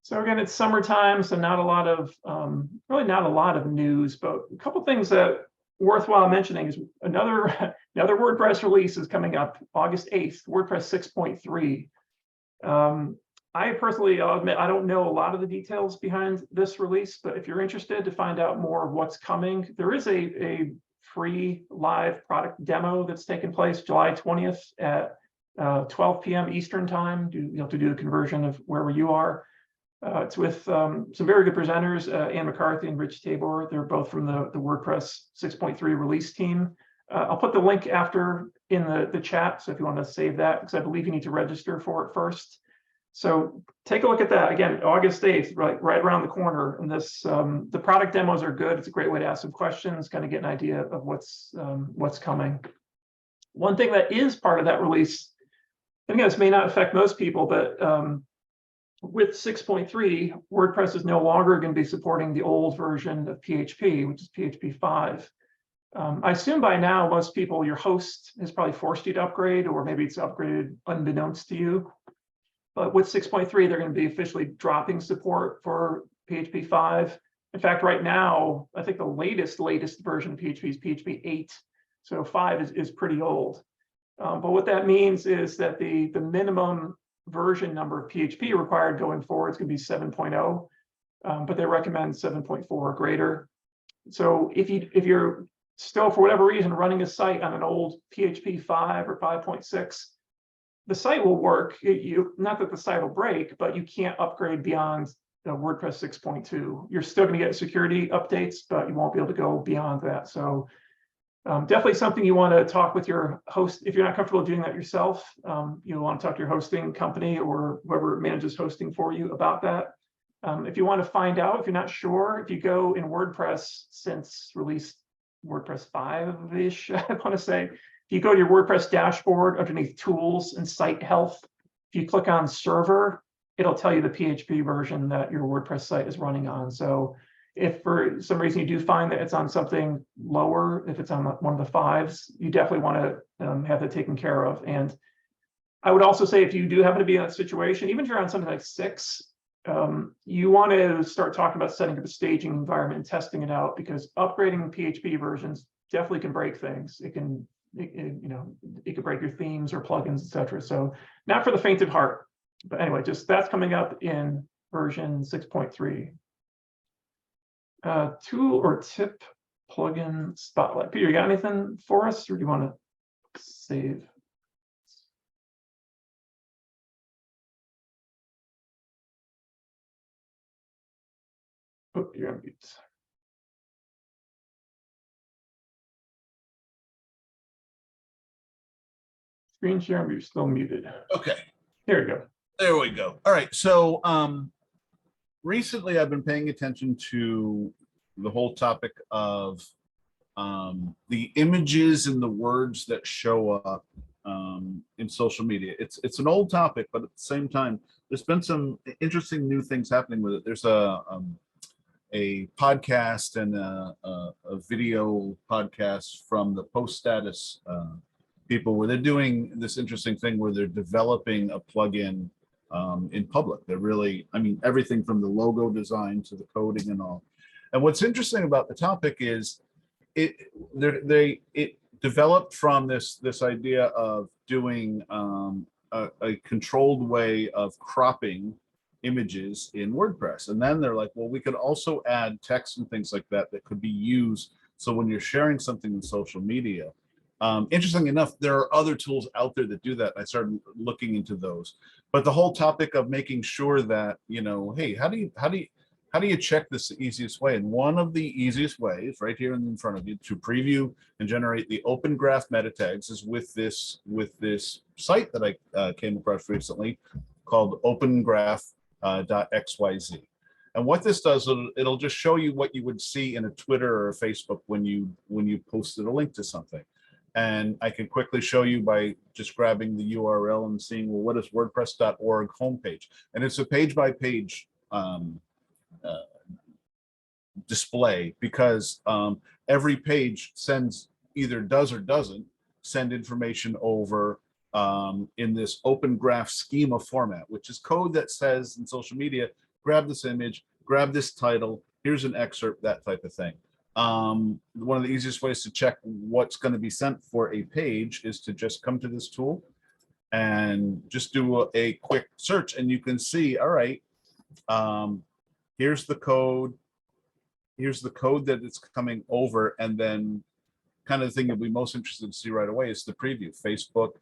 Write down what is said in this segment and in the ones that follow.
So again, it's summertime, so not a lot of really not a lot of news, but a couple things that worthwhile mentioning is another another WordPress release is coming up August 8th, WordPress 6.3. I personally, I'll admit, I don't know a lot of the details behind this release, but if you're interested to find out more of what's coming, there is a free live product demo that's taking place July 20th at 12 p.m. Eastern time. You have to do the conversion of wherever you are. It's with some very good presenters, Ann McCarthy and Rich Tabor. They're both from the WordPress 6.3 release team. I'll put the link after in the chat, so if you want to save that, because I believe you need to register for it first. So take a look at that. Again, August 8th, right around the corner. And this the product demos are good. It's a great way to ask some questions, kind of get an idea of what's coming. One thing that is part of that release, and again, this may not affect most people, but with 6.3, WordPress is no longer going to be supporting the old version of PHP, which is PHP 5. I assume by now, most people, your host has probably forced you to upgrade, or maybe it's upgraded unbeknownst to you. But with 6.3, they're going to be officially dropping support for PHP 5. In fact, right now, I think the latest version of PHP is PHP 8. So 5 is pretty old. But what that means is that the minimum version number of PHP required going forward is going to be 7.0, but they recommend 7.4 or greater. So if you're still, for whatever reason, running a site on an old PHP 5 or 5.6, the site will work. Not that the site will break, but you can't upgrade beyond WordPress 6.2. You're still going to get security updates, but you won't be able to go beyond that. So definitely something you want to talk with your host. If you're not comfortable doing that yourself, you want to talk to your hosting company or whoever manages hosting for you about that. If you want to find out, if you're not sure, if you go in WordPress since release WordPress 5-ish, I want to say, if you go to your WordPress dashboard underneath Tools and Site Health, if you click on Server, it'll tell you the PHP version that your WordPress site is running on. So if for some reason you do find that it's on something lower, if it's on one of the 5s, you definitely want to have that taken care of. And I would also say, if you do happen to be in that situation, even if you're on something like 6, you want to start talking about setting up a staging environment and testing it out, because upgrading PHP versions definitely can break things. It can break your themes or plugins, etc. So not for the faint of heart. But anyway, just that's coming up in version 6.3. Tool or tip plugin spotlight. Peter, you got anything for us, or do you want to save? Oh, you're on mute. Screen share, but you're still muted. Okay. There you go. There we go. All right. So recently I've been paying attention to the whole topic of the images and the words that show up in social media. It's an old topic, but at the same time, there's been some interesting new things happening with it. There's a podcast and a video podcast from the Post Status people, where they're doing this interesting thing where they're developing a plugin in public. They're really, I mean, everything from the logo design to the coding and all. And what's interesting about the topic is it developed from this idea of doing a controlled way of cropping images in WordPress. And then they're like, well, we could also add text and things like that that could be used. So when you're sharing something in social media, interestingly enough, there are other tools out there that do that. I started looking into those, but the whole topic of making sure that, hey, how do you check this the easiest way? And one of the easiest ways, right here in front of you, to preview and generate the Open Graph meta tags is with this site that I came across recently called opengraph.xyz. And what this does, it'll just show you what you would see in a Twitter or a Facebook when you posted a link to something. And I can quickly show you by just grabbing the URL and seeing, well, what is WordPress.org homepage? And it's a page-by-page display, because every page either does or doesn't send information over in this Open Graph schema format, which is code that says in social media, grab this image, grab this title, here's an excerpt, that type of thing. One of the easiest ways to check what's going to be sent for a page is to just come to this tool and just do a quick search, and you can see, all right, here's the code. Here's the code that it's coming over, and then kind of the thing you'll be most interested to see right away is the preview: Facebook,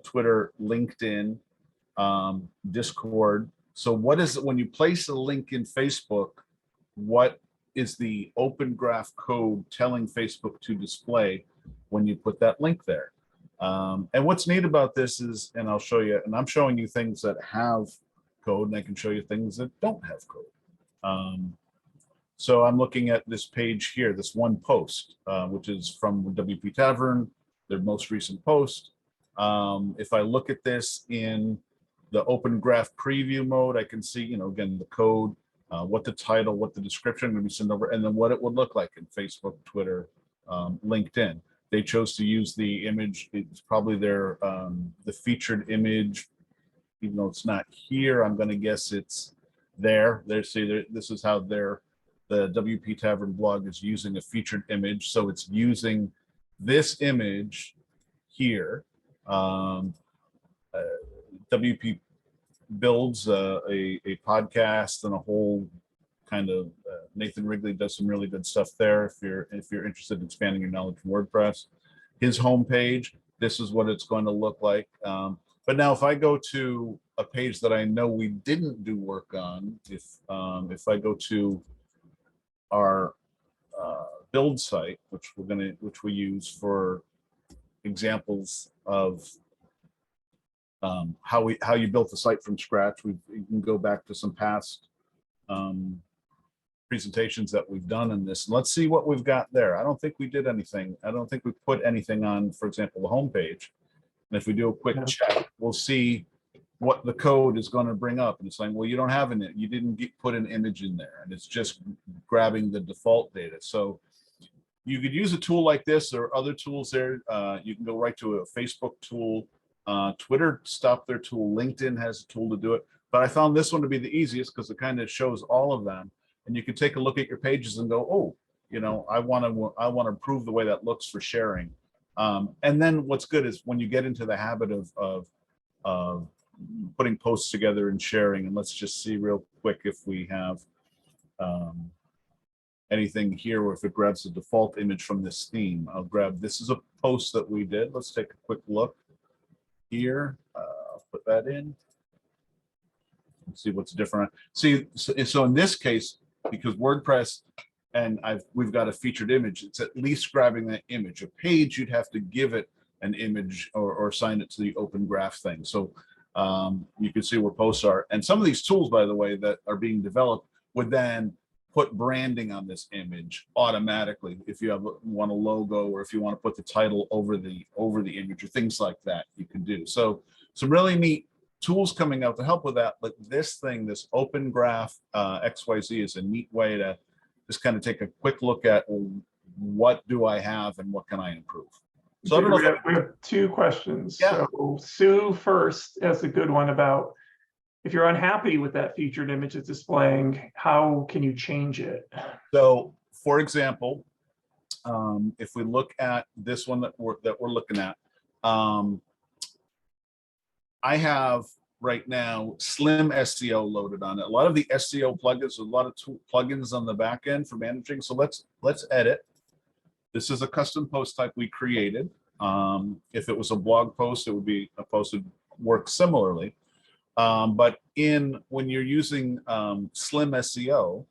Twitter, LinkedIn, Discord. So what is it when you place a link in Facebook? What is the Open Graph code telling Facebook to display when you put that link there? And what's neat about this is, and I'll show you, and I'm showing you things that have code, and I can show you things that don't have code. So I'm looking at this page here, this one post, which is from WP Tavern, their most recent post. If I look at this in the Open Graph preview mode, I can see, you know, again, the code, what the title, what the description would be sent over, and then what it would look like in Facebook, Twitter, LinkedIn. They chose to use the image. It's probably their the featured image, even though it's not here. I'm going to guess it's there. This is how the WP Tavern blog is using a featured image. So it's using this image here. WP builds a podcast and a whole kind of Nathan Wrigley does some really good stuff there. If you're interested in expanding your knowledge from WordPress, his homepage, this is what it's going to look like. But now if I go to a page that I know we didn't do work on, if I go to our build site, which we use for examples of how you built the site from scratch. You can go back to some past presentations that we've done in this. Let's see what we've got there. I don't think we did anything. I don't think we put anything on, for example, the homepage. And if we do a quick check, we'll see what the code is going to bring up. And it's saying, well, you don't have you didn't put an image in there, and it's just grabbing the default data. So you could use a tool like this or other tools there. You can go right to a Facebook tool. Twitter stopped their tool. LinkedIn has a tool to do it. But I found this one to be the easiest because it kind of shows all of them. And you can take a look at your pages and go, oh, you know, I want to improve the way that looks for sharing. And then what's good is when you get into the habit of putting posts together and sharing, and let's just see real quick if we have anything here, or if it grabs the default image from this theme. I'll grab, this is a post that we did. Let's take a quick look here. I'll put that in. Let's see what's different. See, so in this case, because WordPress and we've got a featured image, it's at least grabbing that image. A page, you'd have to give it an image or assign it to the Open Graph thing. So you can see where posts are. And some of these tools, by the way, that are being developed would then put branding on this image automatically. If you want a logo, or if you want to put the title over the image, or things like that, you can do. So some really neat tools coming out to help with that. But this thing, this Open Graph XYZ, is a neat way to just kind of take a quick look at, well, what do I have and what can I improve? So I don't know we have two questions. Yeah. So Sue first has a good one about, if you're unhappy with that featured image it's displaying, how can you change it? So, for example, if we look at this one that we're looking at, I have right now Slim SEO loaded on it. A lot of the SEO plugins, a lot of plugins on the back end for managing. So let's edit. This is a custom post type we created. If it was a blog post, it would be a post that would work similarly. But when you're using Slim SEO,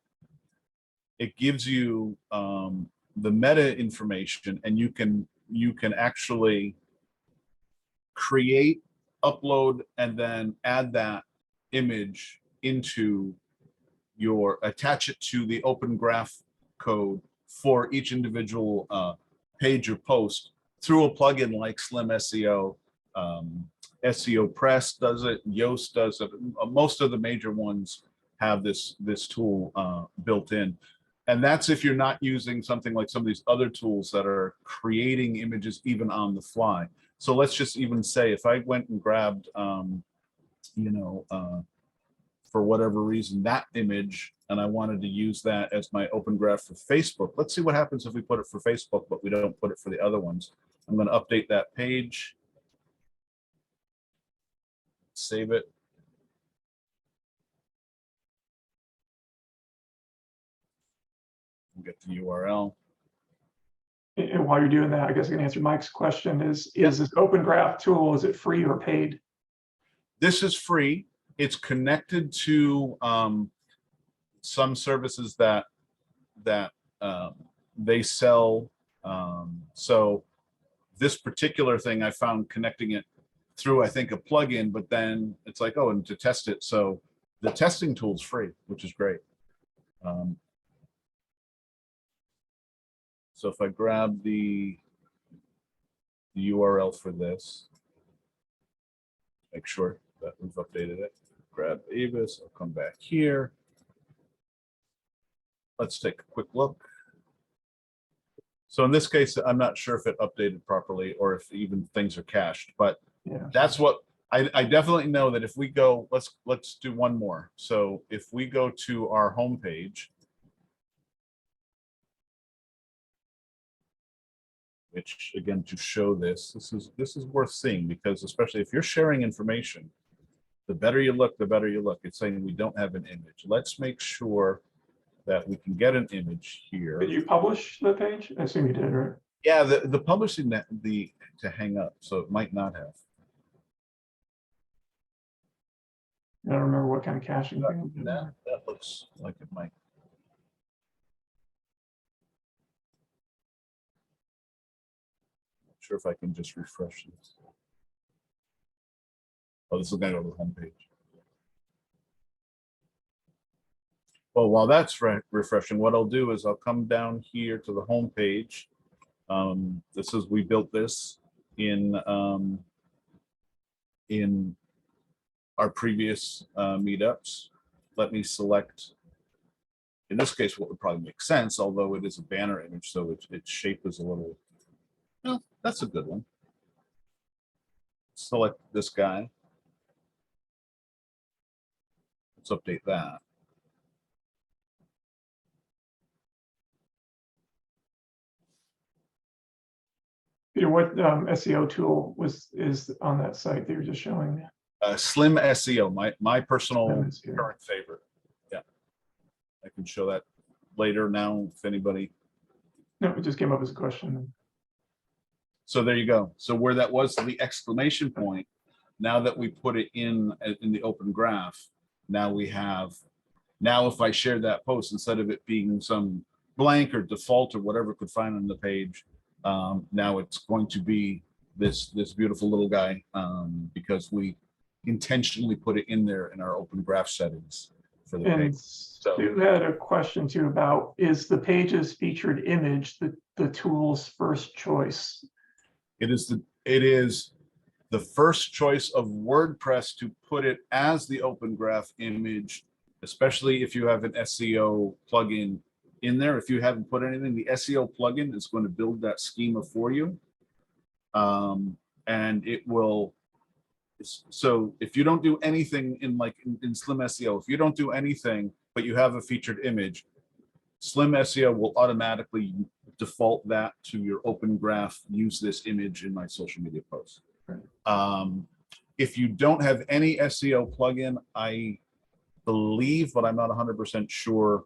it gives you the meta information, and you can actually create, upload, and then add that image into attach it to the Open Graph code for each individual page or post through a plugin like Slim SEO. SEO Press does it, Yoast does it. Most of the major ones have this tool built in. And that's if you're not using something like some of these other tools that are creating images even on the fly. So let's just even say if I went and grabbed, for whatever reason, that image, and I wanted to use that as my open graph for Facebook. Let's see what happens if we put it for Facebook, but we don't put it for the other ones. I'm going to update that page. Save it. We'll get the URL. And while you're doing that, I guess I can answer Mike's question is this Open Graph tool, is it free or paid? This is free. It's connected to some services that they sell. So this particular thing I found connecting it through, I think, a plugin, but then it's like, oh, and to test it. So the testing tool is free, which is great. So if I grab the URL for this, make sure that we've updated it. Grab Avis, I'll come back here. Let's take a quick look. So in this case, I'm not sure if it updated properly or if even things are cached, but yeah, that's what I definitely know that if we go, let's do one more. So if we go to our home page, which again, to show this is worth seeing, because especially if you're sharing information, the better you look, the better you look. It's saying we don't have an image. Let's make sure that we can get an image here. Did you publish the page? I assume you did, right? Yeah, the publishing to hang up, so it might not have. I don't remember what kind of caching thing. That looks like it might. Not sure if I can just refresh this. Oh, this is going to go to the home page. Well, while that's refreshing, what I'll do is I'll come down here to the home page. This is, we built this in our previous meetups. Let me select, in this case, what would probably make sense, although it is a banner image, so its shape is a little, well, that's a good one. Select this guy. Let's update that. Peter, what SEO tool is on that site that you're just showing? Slim SEO, my personal current favorite. Yeah, I can show that later now if anybody. No, it just came up as a question. So there you go. So where that was the exclamation point, now that we put it in the open graph, now we have, now if I share that post, instead of it being some blank or default or whatever it could find on the page, now it's going to be this beautiful little guy, because we intentionally put it in there in our open graph settings for the page. So you had a question too about, is the page's featured image the tool's first choice? It is the first choice of WordPress to put it as the open graph image, especially if you have an SEO plugin in there. If you haven't put anything, the SEO plugin is going to build that schema for you. And it will, so if you don't do anything in Slim SEO, if you don't do anything, but you have a featured image, Slim SEO will automatically default that to your open graph, use this image in my social media posts. Right. If you don't have any SEO plugin, I believe, but I'm not 100% sure,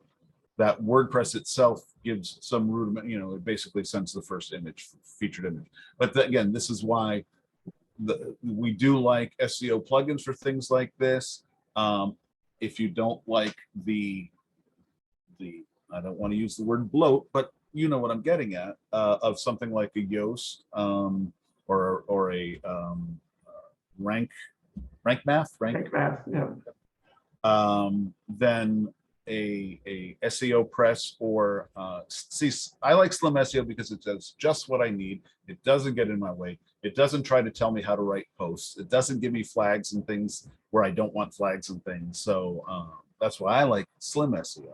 that WordPress itself gives some rudiment, it basically sends the first image, featured image. But again, this is why we do like SEO plugins for things like this. If you don't like the I don't want to use the word bloat, but you know what I'm getting at, of something like a Yoast or a rank math, yeah. Then a SEO press or see, I like Slim SEO because it does just what I need. It doesn't get in my way. It doesn't try to tell me how to write posts. It doesn't give me flags and things where I don't want flags and things. So that's why I like Slim SEO.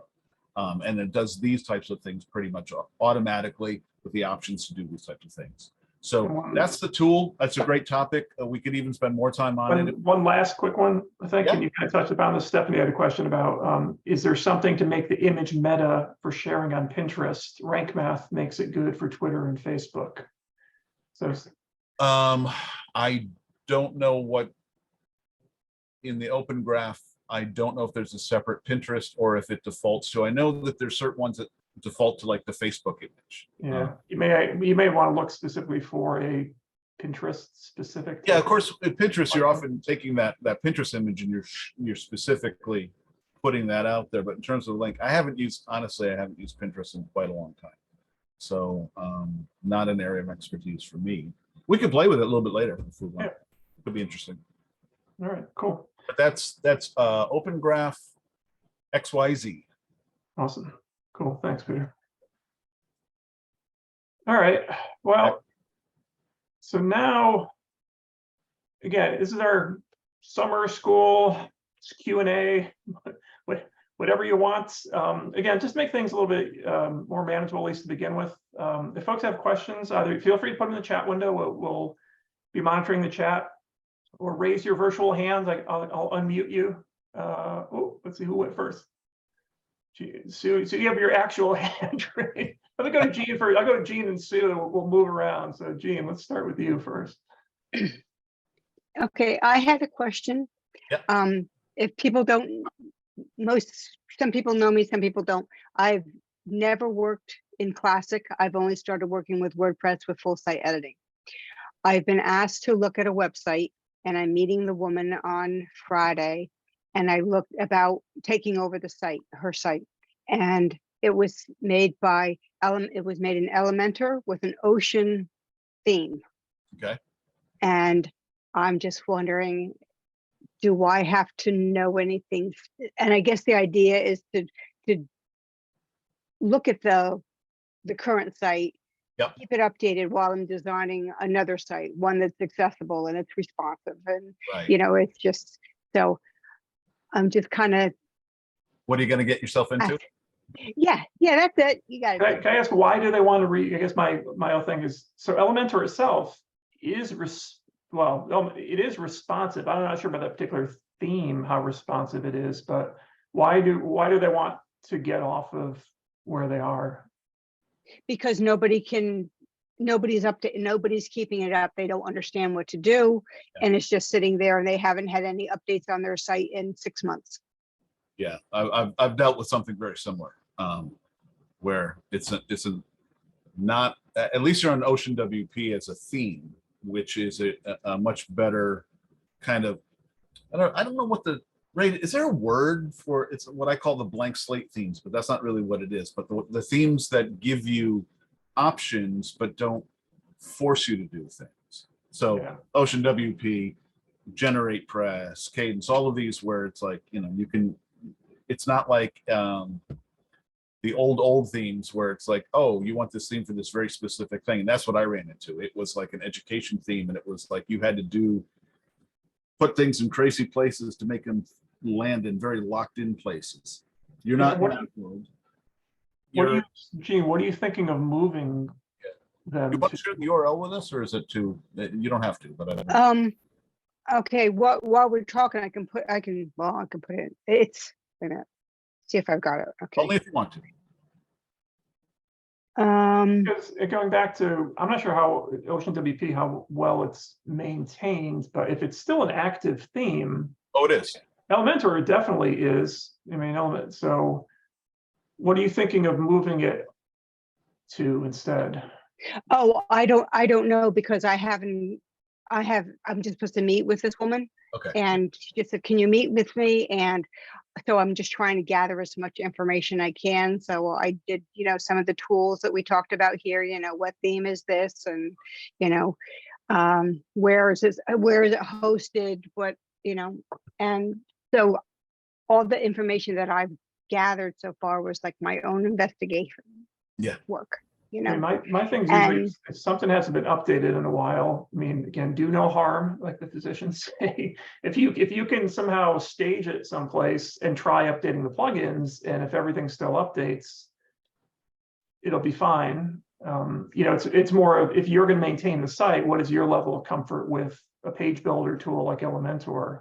And it does these types of things pretty much automatically with the options to do these types of things. So that's the tool. That's a great topic. We could even spend more time on it. One last quick one, I think, Yeah. and you kind of touched upon this. Stephanie had a question about, is there something to make the image meta for sharing on Pinterest? Rank math makes it good for Twitter and Facebook. So I don't know what in the open graph, I don't know if there's a separate Pinterest or if it defaults to. I know that there's certain ones that default to like the Facebook image. yeah, you may want to look specifically for a Pinterest specific. Yeah, of course, at Pinterest, you're often taking that Pinterest image and you're specifically putting that out there. But in terms of the link, honestly, I haven't used Pinterest in quite a long time. So not an area of expertise for me. We could play with it a little bit later if we want. Yeah. It could be interesting. All right, cool. But that's Open Graph XYZ. Awesome. Cool. Thanks, Peter. All right. Well, so now, again, this is our summer school Q&A, whatever you want. Again, just make things a little bit more manageable, at least to begin with. If folks have questions, either feel free to put them in the chat window. We'll be monitoring the chat, or raise your virtual hands. I'll unmute you. Let's see who went first. Sue, you have your actual hand raised. I'm gonna go to Gene first. I'll go to Gene and Sue, and we'll move around. So Gene, let's start with you first. Okay, I had a question. Yeah. If people don't, some people know me, some people don't. I've never worked in Classic. I've only started working with WordPress with full site editing. I've been asked to look at a website, and I'm meeting the woman on Friday, and I looked about taking over the site, her site, and it was made by it was made in Elementor with an ocean theme. Okay. And I'm just wondering, do I have to know anything? And I guess the idea is to look at the current site, Yep. keep it updated while I'm designing another site, one that's accessible and it's responsive, and Right. it's just, so I'm just kind of. What are you going to get yourself into? Yeah, that's it. You got it. Can I ask, why do they want to read? I guess my other thing is, so Elementor itself is it is responsive. I'm not sure about that particular theme, how responsive it is, but why do they want to get off of where they are? Because nobody's keeping it up. They don't understand what to do. Yeah. And it's just sitting there, and they haven't had any updates on their site in 6 months. Yeah, I've dealt with something very similar, where it's not, at least you're on Ocean WP as a theme, which is a much better kind of, I don't know what the right, is there a word for, it's what I call the blank slate themes, but that's not really what it is. But the themes that give you options but don't force you to do things. So yeah. Ocean WP, Generate Press, Cadence, all of these where it's like, you can, it's not like the old themes where it's like, oh, you want this theme for this very specific thing. And that's what I ran into. It was like an education theme, and it was like you had to put things in crazy places to make them land in very locked in places. You're not in that world. Gene, what are you thinking of moving them? You want to share the URL with us, or is it too, you don't have to, but okay, while we're talking, I can put it, it's, wait a minute, see if I've got it. Okay. Only if you want to. Because going back to, I'm not sure how Ocean WP, how well it's maintained, but if it's still an active theme. Oh, it is. Elementor, it definitely is. I mean, Element. So what are you thinking of moving it to instead? Oh, I don't know, because I'm just supposed to meet with this woman. Okay. And she just said, can you meet with me? And so I'm just trying to gather as much information I can. So I did, some of the tools that we talked about here, what theme is this? And, where is it hosted? What, and so all the information that I've gathered so far was like my own investigation work. I mean, my thing is usually if something hasn't been updated in a while, I mean, again, do no harm, like the physicians say. If you can somehow stage it someplace and try updating the plugins, and if everything still updates, it'll be fine. You know, it's more of, if you're going to maintain the site, what is your level of comfort with a page builder tool like Elementor?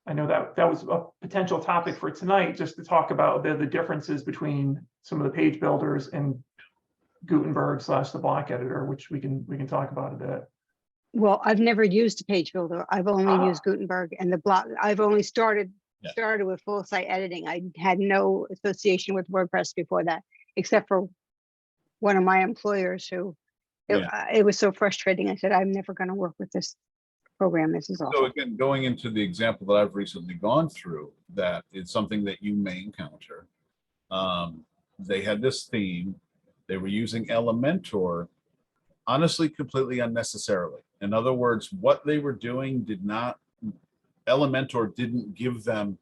I know that was a potential topic for tonight, just to talk about the differences between some of the page builders and Gutenberg / the block editor, which we can talk about a bit. Well, I've never used a page builder. I've only used Gutenberg and the block. I've only started with full site editing. I had no association with WordPress before that, except for one of my employers who it was so frustrating. I said, I'm never going to work with this program. This is awful. So again, going into the example that I've recently gone through, that is something that you may encounter. They had this theme. They were using Elementor, honestly, completely unnecessarily. In other words, what they were doing Elementor didn't give them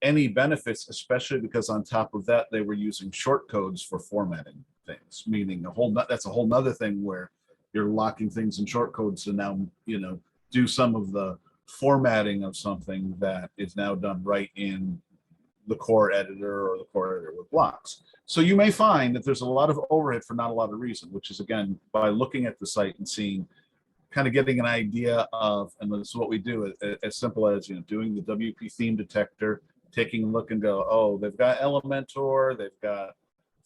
any benefits, especially because on top of that, they were using short codes for formatting things, meaning that's a whole nother thing where you're locking things in short codes to now, you know, do some of the formatting of something that is now done right in the core editor or the core editor with blocks. So you may find that there's a lot of overhead for not a lot of reason, which is, again, by looking at the site and seeing, kind of getting an idea of, and this is what we do, as simple as, you know, doing the WP theme detector, taking a look and go, oh, they've got Elementor, they've got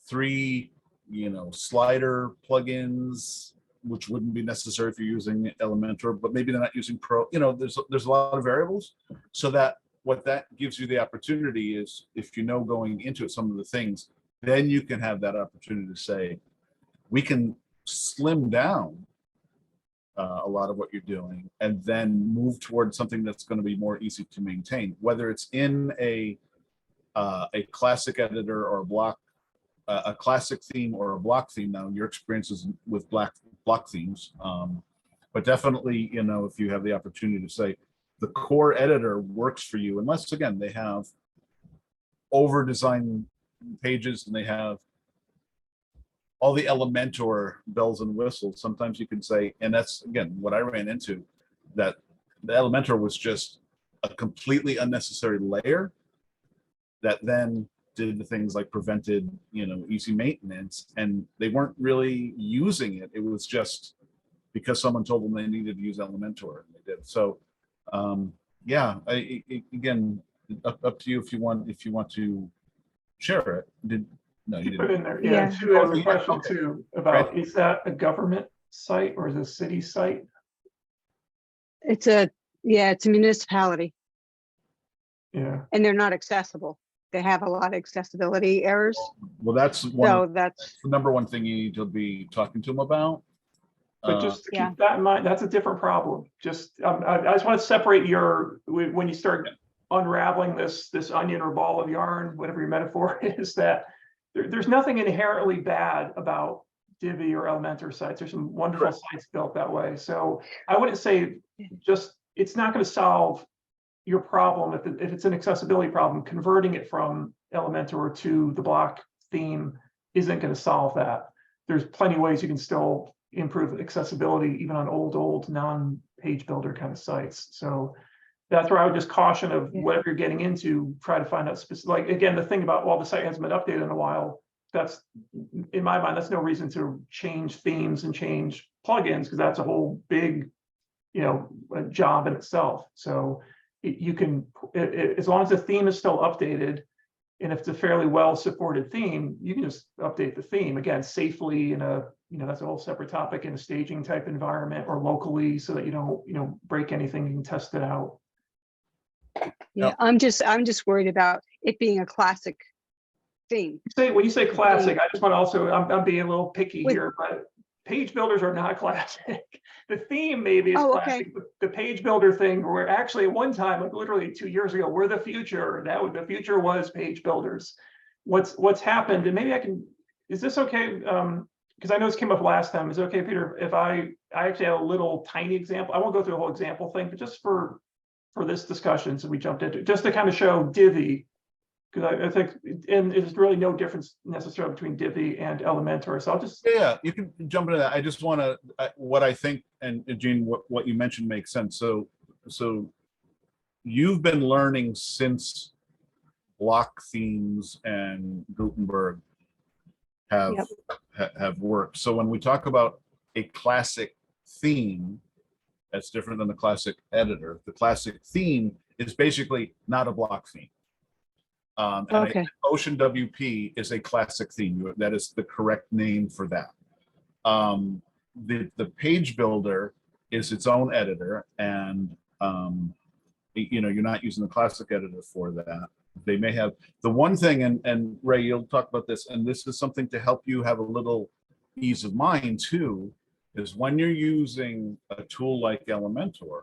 3, you know, slider plugins, which wouldn't be necessary if you're using Elementor, but maybe they're not using Pro. You know, there's a lot of variables. So that what that gives you the opportunity is, if you know going into it some of the things, then you can have that opportunity to say, we can slim down a lot of what you're doing, and then move towards something that's going to be more easy to maintain, whether it's in a classic editor or a block, a classic theme or a block theme. Now, your experiences with block themes, but definitely, you know, if you have the opportunity to say the core editor works for you, unless, again, they have over-designed pages and they have all the Elementor bells and whistles. Sometimes you can say, and that's, again, what I ran into, that the Elementor was just a completely unnecessary layer that then did the things like prevented, you know, easy maintenance, and they weren't really using it. It was just because someone told them they needed to use Elementor, and they did. So yeah, again, up to you if you want to share it. No, you Put didn't. in there. Yeah, she has a question too about, is that a government site or is it a city site? It's a municipality. Yeah. And they're not accessible. They have a lot of accessibility errors. Well, that's that's the number one thing you need to be talking to them about. But just to keep that in mind, that's a different problem. Just I just want to separate when you start unraveling this onion or ball of yarn, whatever your metaphor is, that there's nothing inherently bad about Divi or Elementor sites. There's some wonderful sites built that way. So I wouldn't say it's not going to solve your problem if it's an accessibility problem. Converting it from Elementor to the block theme isn't going to solve that. There's plenty of ways you can still improve accessibility even on old non-page builder kind of sites. So that's where I would just caution of whatever you're getting into, try to find out specific. Like, again, the thing about, well, the site hasn't been updated in a while, that's, in my mind, that's no reason to change themes and change plugins, because that's a whole big, you know, job in itself. So you can, as long as the theme is still updated, and if it's a fairly well supported theme, you can just update the theme, again, safely in a, you know, that's a whole separate topic, in a staging type environment or locally, so that you don't, you know, break anything. You can test it out. Yeah, I'm just worried about it being a classic theme. When you say classic, I just want to also, I'm being a little picky here, but page builders are not classic. The theme maybe is classic, but the page builder thing, where actually at one time, like literally 2 years ago, we're the future. The future was page builders. What's happened, and maybe I can, is this okay? Because I know this came up last time. Is it okay, Peter, if I actually have a little tiny example? I won't go through the whole example thing, but just for this discussion, so we jumped into, just to kind of show Divi, because I think, and there's really no difference necessarily between Divi and Elementor. So I'll just, you can jump into that. I just want to, what I think, and Gene, what you mentioned makes sense. So you've been learning since block themes and Gutenberg have have worked. So when we talk about a classic theme, that's different than the classic editor. The classic theme is basically not a block theme. And Okay. Ocean WP is a classic theme. That is the correct name for that. The page builder is its own editor, and you're not using the classic editor for that. They may have the one thing, and Ray, you'll talk about this, and this is something to help you have a little ease of mind too, is when you're using a tool like Elementor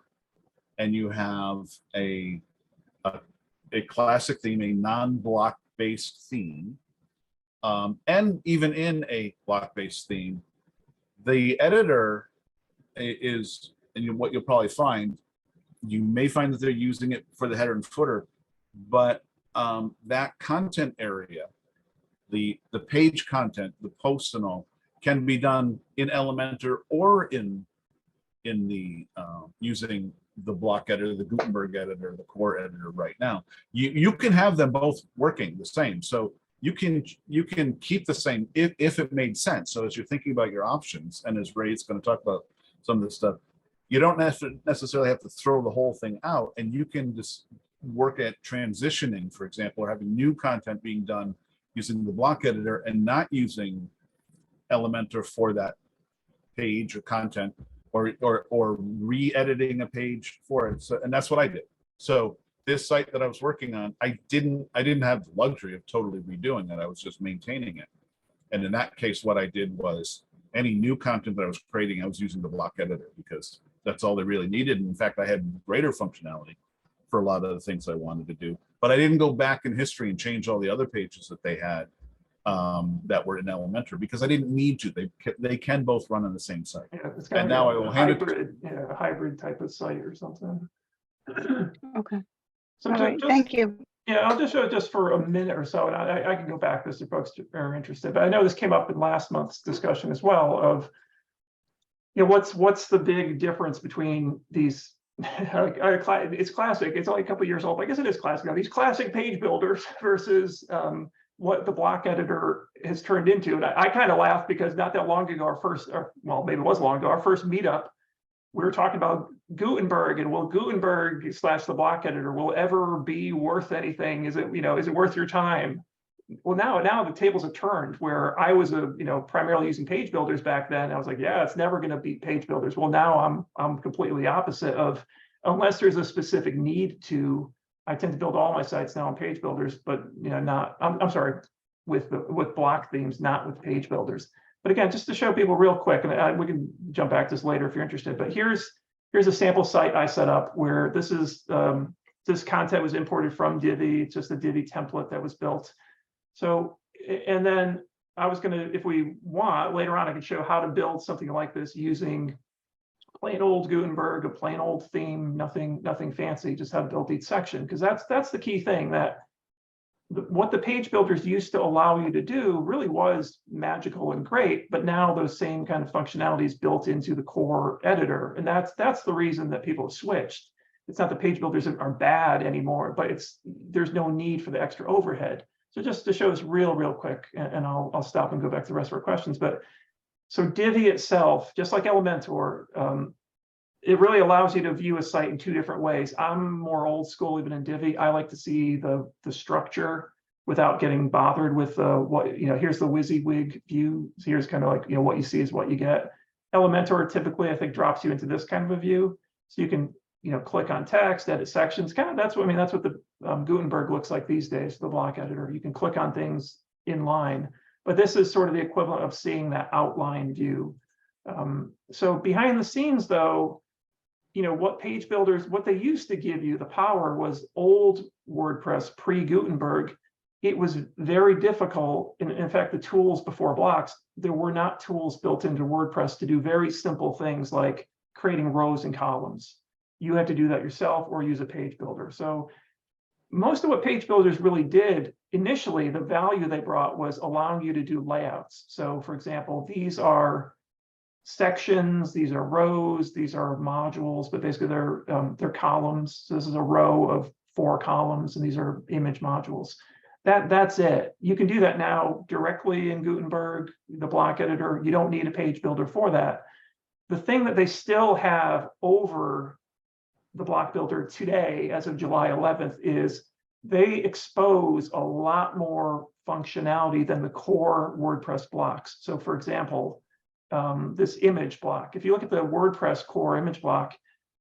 and you have a classic theme, a non-block based theme, and even in a block-based theme, the editor is, and what you'll probably find, you may find that they're using it for the header and footer, but that content area, the page content, the posts and all, can be done in Elementor or in the using the block editor, the Gutenberg editor, the core editor right now. You can have them both working the same. So you can keep the same if it made sense. So as you're thinking about your options, and as Ray's going to talk about some of this stuff, you don't necessarily have to throw the whole thing out, and you can just work at transitioning, for example, or having new content being done using the block editor and not using Elementor for that page or content, or re-editing a page for it. So, and that's what I did. So this site that I was working on, I didn't have the luxury of totally redoing it. I was just maintaining it. And in that case, what I did was any new content that I was creating, I was using the block editor because that's all they really needed. And in fact, I had greater functionality for a lot of the things I wanted to do. But I didn't go back in history and change all the other pages that they had that were in Elementor because I didn't need to. They can both run on the same site. Yeah, it's And now I will hand it to a hybrid type of site or something. Okay. So All right. Thank you. Yeah, I'll just show it just for a minute or so, and I can go back to this if folks are interested. But I know this came up in last month's discussion as well of, what's the big difference between these? It's classic. It's only a couple years old, but I guess it is classic now. These classic page builders versus what the block editor has turned into. And I kind of laugh because not that long ago, maybe it was long ago, our first meetup, we were talking about Gutenberg, and will Gutenberg / the block editor will ever be worth anything? Is it worth your time? Well, now the tables have turned, where I was primarily using page builders back then. I was like, yeah, it's never going to beat page builders. Well, now I'm completely the opposite of, unless there's a specific need to, I tend to build all my sites now on page builders, but I'm sorry, with block themes, not with page builders. But again, just to show people real quick, and we can jump back to this later if you're interested, but here's a sample site I set up where this content was imported from Divi. It's just a Divi template that was built. So, and then I was gonna, if we want, later on I can show how to build something like this using plain old Gutenberg, a plain old theme, nothing fancy, just how to build each section. Because that's the key thing, that what the page builders used to allow you to do really was magical and great, but now those same kind of functionalities built into the core editor. And that's the reason that people have switched. It's not the page builders are bad anymore, but there's no need for the extra overhead. So just to show us real quick, and I'll stop and go back to the rest of our questions. But so Divi itself, just like Elementor, it really allows you to view a site in two different ways. I'm more old school even in Divi. I like to see the structure without getting bothered with here's the WYSIWYG view. So here's kind of like, what you see is what you get. Elementor typically, I think, drops you into this kind of a view. So you can, click on text, edit sections. That's what the Gutenberg looks like these days, the block editor. You can click on things in line, but this is sort of the equivalent of seeing that outline view. So behind the scenes though, what page builders, what they used to give you, the power was old WordPress pre-Gutenberg. It was very difficult. In fact, the tools before blocks, there were not tools built into WordPress to do very simple things like creating rows and columns. You had to do that yourself or use a page builder. So most of what page builders really did initially, the value they brought was allowing you to do layouts. So for example, these are sections, these are rows, these are modules, but basically they're columns. So this is a row of 4 columns, and these are image modules. That's it. You can do that now directly in Gutenberg, the block editor. You don't need a page builder for that. The thing that they still have over the block builder today, as of July 11th, is they expose a lot more functionality than the core WordPress blocks. So for example, this image block, if you look at the WordPress core image block,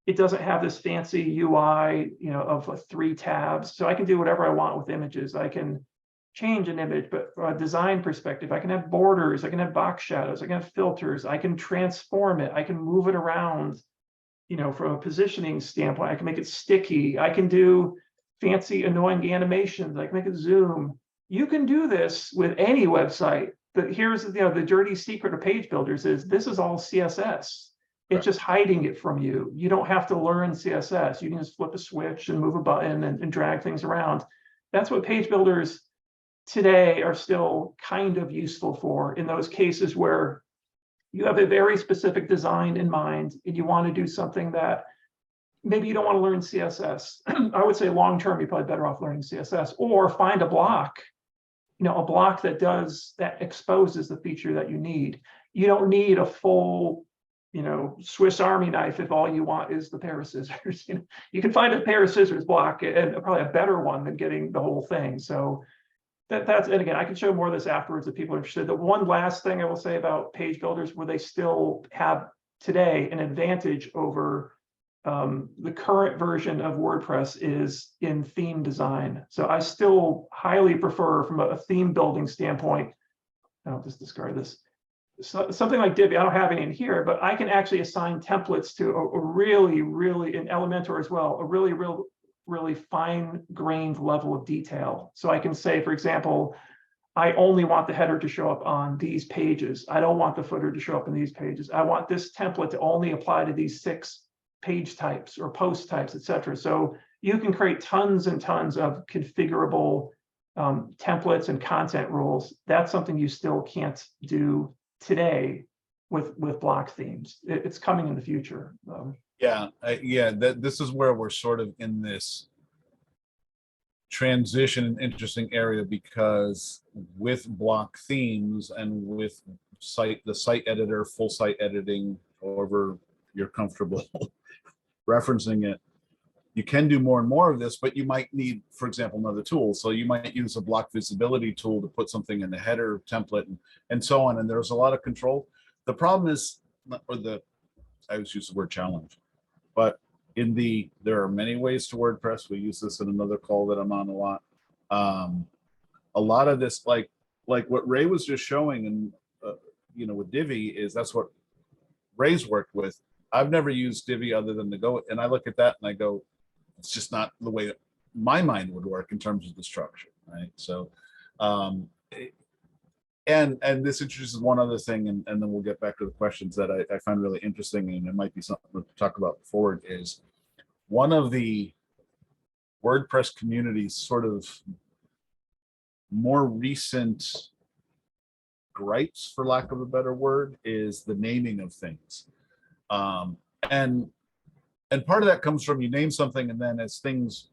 it doesn't have this fancy UI, of 3 tabs. So I can do whatever I want with images. I can change an image, but from a design perspective, I can have borders, I can have box shadows, I can have filters, I can transform it, I can move it around, from a positioning standpoint. I can make it sticky, I can do fancy annoying animations, I can make it zoom. You can do this with any website, but here's the dirty secret of page builders is this is all CSS. It's just hiding it from you. You don't have to learn CSS. You can just flip a switch and move a button and drag things around. That's what page builders today are still kind of useful for in those cases where you have a very specific design in mind and you want to do something that maybe you don't want to learn CSS. I would say long term, you're probably better off learning CSS, or find a block, a block that exposes the feature that you need. You don't need a full Swiss Army knife if all you want is the pair of scissors. You can find a pair of scissors block and probably a better one than getting the whole thing. So that's, and again, I can show more of this afterwards if people are interested. The one last thing I will say about page builders, where they still have today an advantage over the current version of WordPress, is in theme design. So I still highly prefer, from a theme building standpoint, I'll just discard this. So, something like Divi, I don't have any in here, but I can actually assign templates to a really, in Elementor as well, a really fine-grained level of detail. So I can say, for example, I only want the header to show up on these pages. I don't want the footer to show up in these pages. I want this template to only apply to these 6 page types or post types, etc. So you can create tons and tons of configurable templates and content rules. That's something you still can't do today with block themes. It's coming in the future. This is where we're sort of in this transition, interesting area, because with block themes and with the site editor, full site editing, however you're comfortable referencing it, you can do more and more of this, but you might need, for example, another tool. So you might use a block visibility tool to put something in the header template and so on. And there's a lot of control. The problem is, I always use the word challenge, but there are many ways to WordPress. We use this in another call that I'm on a lot. A lot of this, like what Ray was just showing, and with Divi, is that's what Ray's worked with. I've never used Divi other than to go, and I look at that and I go, it's just not the way that my mind would work in terms of the structure, right? So, and this introduces one other thing, and then we'll get back to the questions that I find really interesting, and it might be something to talk about forward. Is one of the WordPress community's sort of more recent gripes, for lack of a better word, is the naming of things. And part of that comes from, you name something, and then as things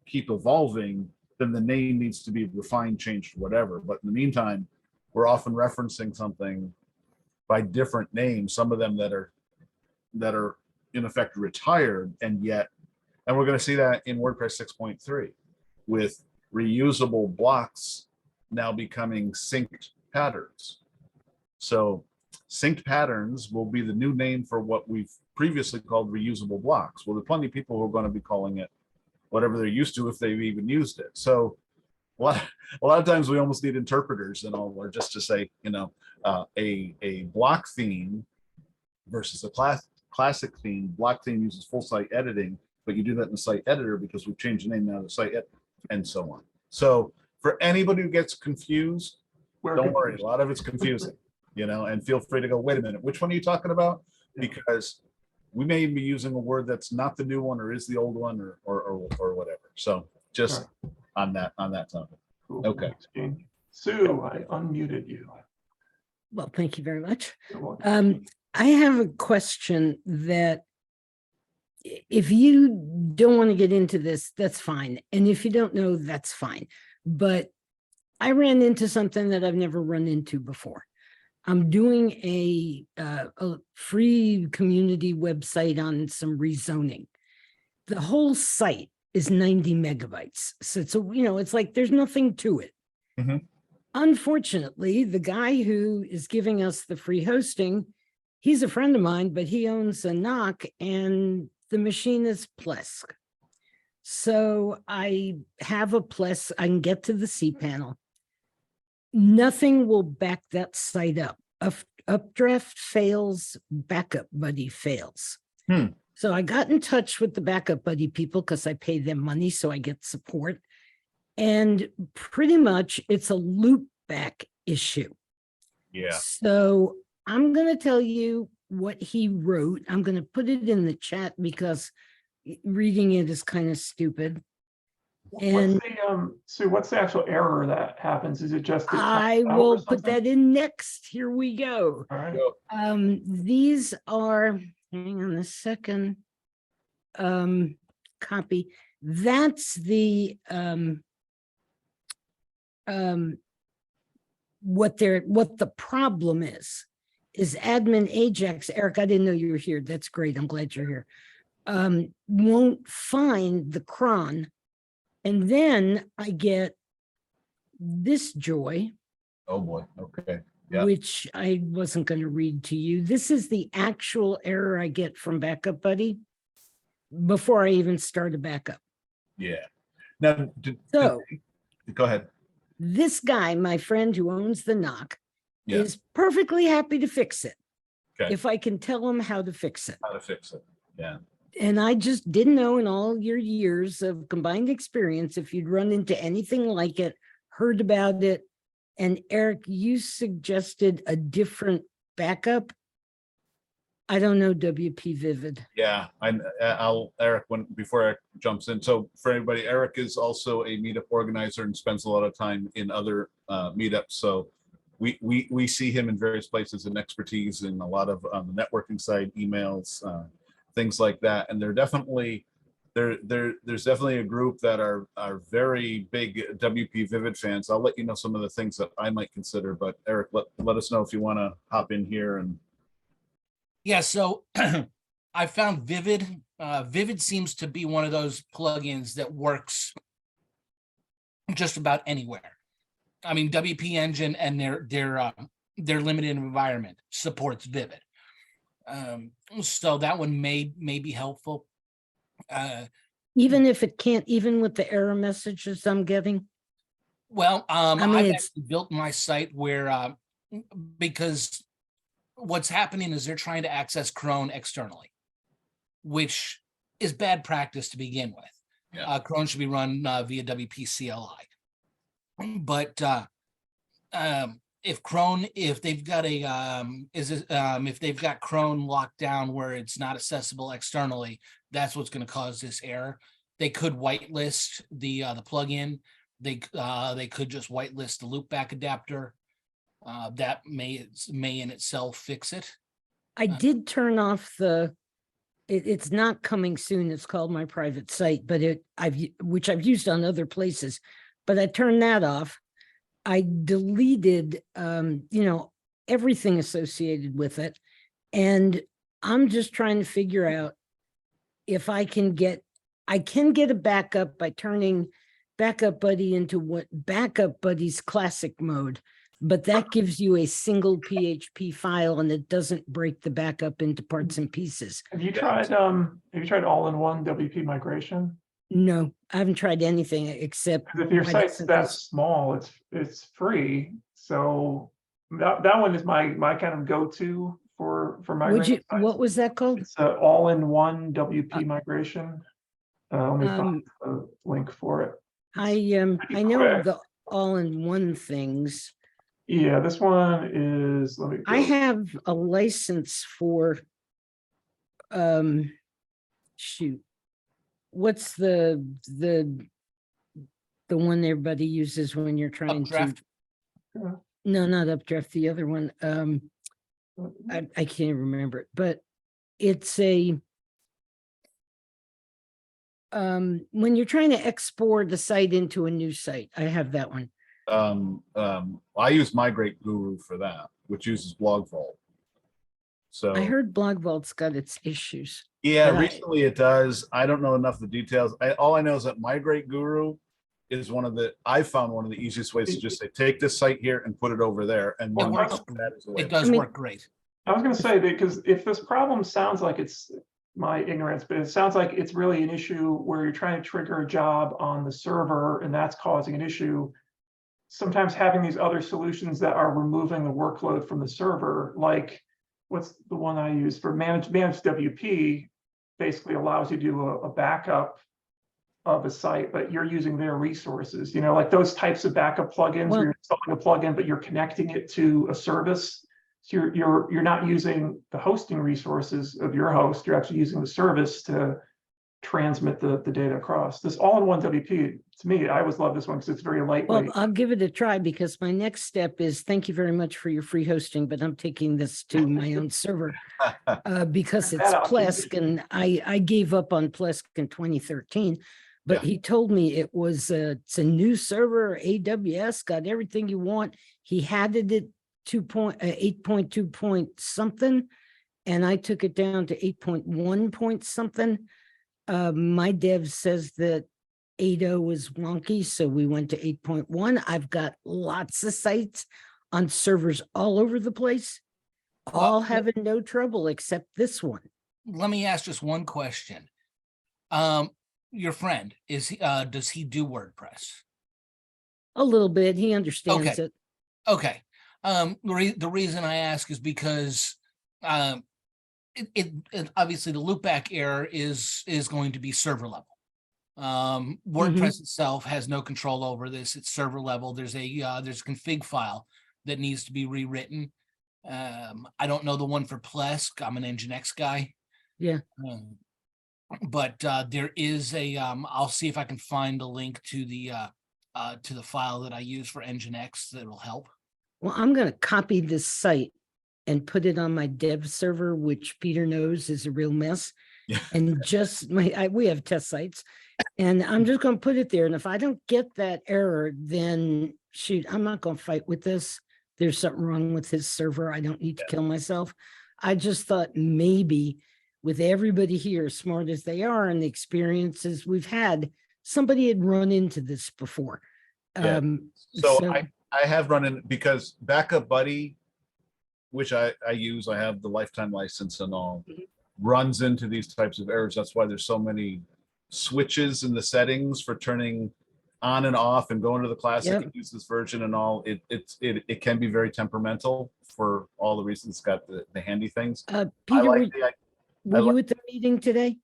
keep evolving, then the name needs to be refined, changed, whatever. But in the meantime, we're often referencing something by different names, some of them that are in effect retired, and we're going to see that in WordPress 6.3 with reusable blocks now becoming synced patterns. So synced patterns will be the new name for what we've previously called reusable blocks. Well, there are plenty of people who are going to be calling it whatever they're used to, if they've even used it. So a lot of times we almost need interpreters and all, or just to say, a block theme versus a classic theme. Block theme uses full site editing, but you do that in the site editor because we've changed the name now to site edit, and so on. So for anybody who gets confused, don't worry, a lot of it's confusing. And feel free to go, wait a minute, which one are you talking about? Because we may be using a word that's not the new one, or is the old one, or whatever. So just on that topic. Cool. Okay. Sue, I unmuted you. Well, thank you very much. I have a question that, if you don't want to get into this, that's fine. And if you don't know, that's fine. But I ran into something that I've never run into before. I'm doing a free community website on some rezoning. The whole site is 90 megabytes. So it's it's like there's nothing to it. Mhm. Unfortunately, the guy who is giving us the free hosting, he's a friend of mine, but he owns a knock and the machine is Plesk. So I have a Plesk, I can get to the cPanel. Nothing will back that site up. Updraft fails, Backup Buddy fails. So I got in touch with the Backup Buddy people because I pay them money, so I get support. And pretty much it's a loop back issue. Yeah. So I'm going to tell you what he wrote. I'm going to put it in the chat because reading it is kind of stupid. And Sue, what's the actual error that happens? Is it just it I times out or will put something? that in next. Here we go. All right. These are, hang on a second, copy. That's the what the problem is admin Ajax. Eric, I didn't know you were here. That's great. I'm glad you're here. Won't find the cron. And then I get this joy. Oh boy. Okay. Yeah. Which I wasn't going to read to you. This is the actual error I get from Backup Buddy before I even start a backup. Yeah. Now, So go ahead. this guy, my friend who owns the knock, Yeah. is perfectly happy to fix it. Okay. If I can tell him how to fix it. How to fix it. Yeah. And I just didn't know in all your years of combined experience if you'd run into anything like it, heard about it. And Eric, you suggested a different backup. I don't know WP Vivid. Yeah, I'll Eric before Eric jumps in. So for everybody, Eric is also a meetup organizer and spends a lot of time in other meetups. So we see him in various places and expertise in a lot of on the networking side, emails, things like that. And they're definitely there's definitely a group that are very big WP Vivid fans. I'll let you know some of the things that I might consider. But Eric, let us know if you want to hop in here and. Yeah, so I found Vivid. Vivid seems to be one of those plugins that works just about anywhere. I mean, WP Engine and their limited environment supports Vivid. So that one may be helpful. Even if it can't, even with the error messages I'm getting. Well, mean, I've it's actually built my site where because what's happening is they're trying to access Chrome externally, which is bad practice to begin with. Yeah. Chrome should be run via WP CLI. But if they've got if they've got Chrome locked down where it's not accessible externally, that's what's going to cause this error. They could whitelist the plugin. They could just whitelist the loopback adapter. That may in itself fix it. I did turn off it's not coming soon. It's called My Private Site, but which I've used on other places, but I turned that off. I deleted, everything associated with it. And I'm just trying to figure out if I can get a backup by turning Backup Buddy into what Backup Buddy's classic mode. But that gives you a single PHP file and it doesn't break the backup into parts and pieces. Have you tried all-in-one WP migration? No, I haven't tried anything except If your site's that small, it's free. So that one is my kind of go-to for migrating. What was that called? It's an all-in-one WP migration. Let me find the link for it. I know the all-in-one things. Yeah, this one is, let me go. I have a license for shoot. What's the one everybody uses when you're trying Updraft. to no, not Updraft, the other one. I can't remember it, but it's a when you're trying to export the site into a new site. I have that one. I use Migrate Guru for that, which uses Blog Vault. So I heard Blog Vault's got its issues. yeah, but I- recently it does. I don't know enough of the details. All I know is that Migrate Guru is I found one of the easiest ways to just say, take this site here and put it over there. And It then works. that is a way It of- does I mean- work great. I was going to say, because if this problem sounds like it's my ignorance, but it sounds like it's really an issue where you're trying to trigger a job on the server and that's causing an issue. Sometimes having these other solutions that are removing the workload from the server, like what's the one I use for managed WP, basically allows you to do a backup of a site, but you're using their resources, like those types of backup plugins where you're installing a plugin, but you're connecting it to a service. So you're not using the hosting resources of your host, you're actually using the service to transmit the data across. This all-in-one WP, to me, I always love this one because it's very Well, lightweight. I'll give it a try because my next step is thank you very much for your free hosting, but I'm taking this to my own server because it's That option. Plesk, and I gave up on Plesk in 2013. But Yeah. he told me it's a new server, AWS, got everything you want. He had it at 8.2 point something, and I took it down to 8.1 point something. My dev says that 8.0 is wonky, so we went to 8.1. I've got lots of sites on servers all over the place, all having no trouble except this one. Let me ask just one question. Your friend, does he do WordPress? A little bit, he understands Okay. it. Okay. The reason I ask is because it obviously the loopback error is going to be server level. WordPress itself has no control over this. It's server level. There's a config file that needs to be rewritten. I don't know the one for Plesk. I'm an Nginx guy. Yeah. But there is I'll see if I can find a link to the file that I use for Nginx that'll help. Well, I'm going to copy this site and put it on my dev server, which Peter knows is a real mess. Yeah. And just we have test sites, and I'm just going to put it there. And if I don't get that error, then shoot, I'm not going to fight with this. There's something wrong with his server. I don't need to kill myself. I just thought maybe with everybody here, smart as they are and the experiences we've had, somebody had run into this before. Yeah. So I have run in, because Backup Buddy, which I use, I have the lifetime license and all, runs into these types of errors. That's why there's so many switches in the settings for turning on and off and going to the classic and use this version and all. It can be very temperamental for all the reasons. It's got the handy things. Peter, were you like at the meeting today?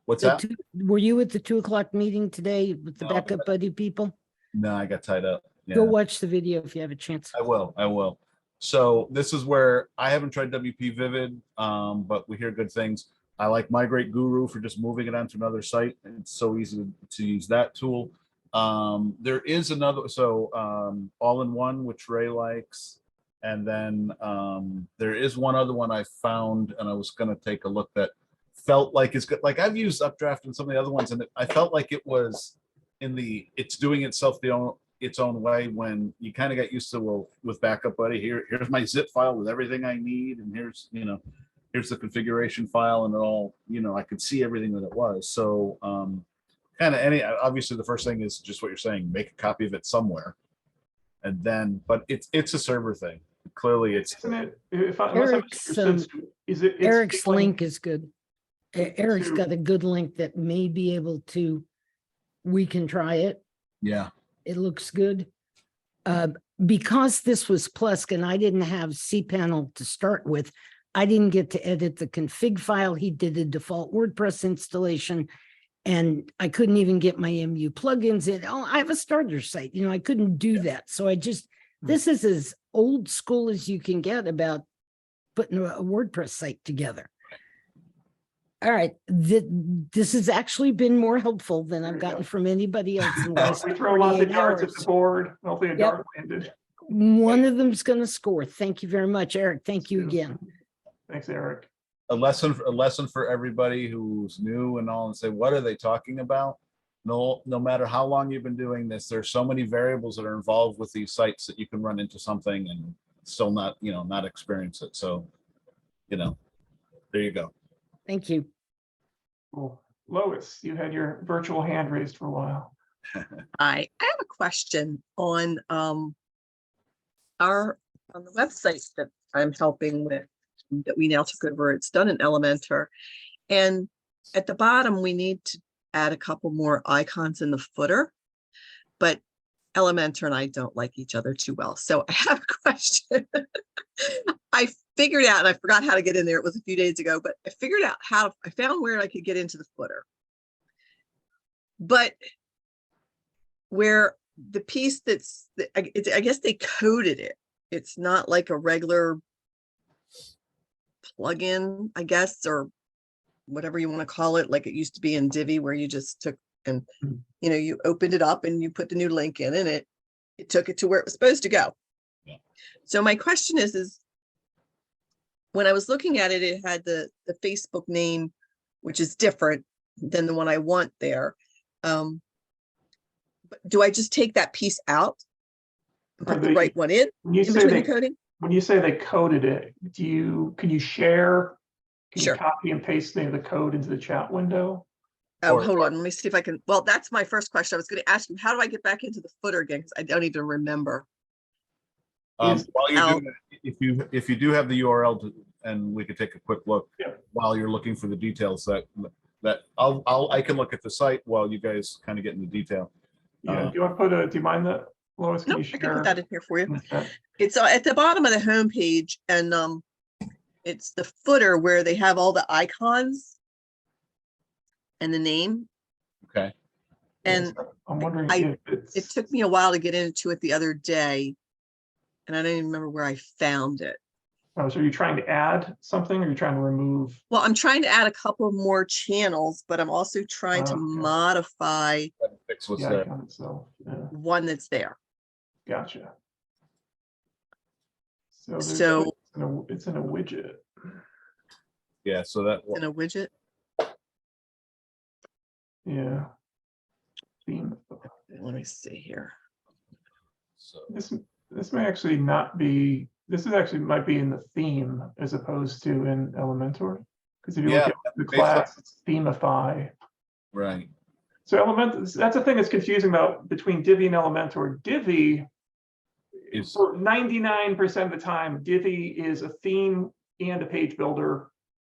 What's that? Were you at the 2:00 meeting today with the No, Backup Buddy people? No, I got tied up. Yeah. Go watch the video if you have a chance. I will. So this is where I haven't tried WP Vivid, but we hear good things. I like Migrate Guru for just moving it onto another site. It's so easy to use that tool. There is another, all-in-one, which Ray likes. And then there is one other one I found, and I was going to take a look, that felt like it's good. Like I've used Updraft and some of the other ones, and I felt like it was it's doing itself its own way when you kind of get used to, well, with Backup Buddy, here's my zip file with everything I need, and here's the configuration file, and it all, I could see everything that it was. So obviously the first thing is just what you're saying, make a copy of it somewhere. And then, but it's a server thing. Clearly it's, Isn't it? It's Eric's link is good. Eric's to- got a good link that may be able to, we can try it. yeah. It looks good. Because this was Plesk and I didn't have cPanel to start with, I didn't get to edit the config file. He did a default WordPress installation, and I couldn't even get my MU plugins in. Oh, I have a starter site. I couldn't do that. So this is as old school as you can get about putting a WordPress site together. All right, this has actually been more helpful than I've gotten from anybody else in the last We throw lots of 48 darts at hours. the board. Hopefully a dart landed. One of them's going to score. Thank you very much, Eric. Thank you again. Thanks, Eric. A lesson for everybody who's new and all, and say, what are they talking about? no matter how long you've been doing this, there's so many variables that are involved with these sites that you can run into something and still not, not experience it. So, there you go. Thank you. Cool. Lois, you had your virtual hand raised for a while. I have a question on the website that I'm helping with, that we now took over. It's done in Elementor, and at the bottom we need to add a couple more icons in the footer, but Elementor and I don't like each other too well. So I have a question. I figured out, and I forgot how to get in there. It was a few days ago, but I figured out I found where I could get into the footer. But where the piece I guess they coded it. It's not like a regular plugin, I guess, or whatever you want to call it, like it used to be in Divi, where you just took and you opened it up and you put the new link in, and it took it to where it was supposed to go. Yeah. So my question is when I was looking at it, it had the Facebook name, which is different than the one I want there. But do I just take that piece out and put the right one in When you say between they, the coding? when you say they coded it, can you share? Can Sure. you copy and paste the code into the chat window? Oh, Or- hold on. Let me see if I can. Well, that's my first question. I was going to ask you, how do I get back into the footer again? Because I don't even remember. While you're I'll- doing it, if you do have the URL and we could take a quick look Yeah. while you're looking for the details, that I can look at the site while you guys kind of get into detail. Yeah. Do you want to do you mind that, Lois? No, Can I you can share? put that in here for you. in the chat? It's at the bottom of the homepage, and it's the footer where they have all the icons and the name. Okay. And Yes, I'm wondering I- if it took me a while to get into it the other day, and I don't even remember where I found it. Oh, so are you trying to add something, or are you trying to remove? Well, I'm trying to add a couple more channels, but I'm also trying to Okay. modify Fix what's the there. icon itself? Yeah, one that's there. gotcha. So So it's in a widget. Yeah. So that in a widget. Yeah. Theme. Let me see here. so This may actually not be. This is actually might be in the theme as opposed to in Elementor, because if you look Yeah, at the basically- class, it's themify. right. So that's the thing that's confusing about between Divi and Elementor. Divi, Is for 99% of the time, Divi is a theme and a page builder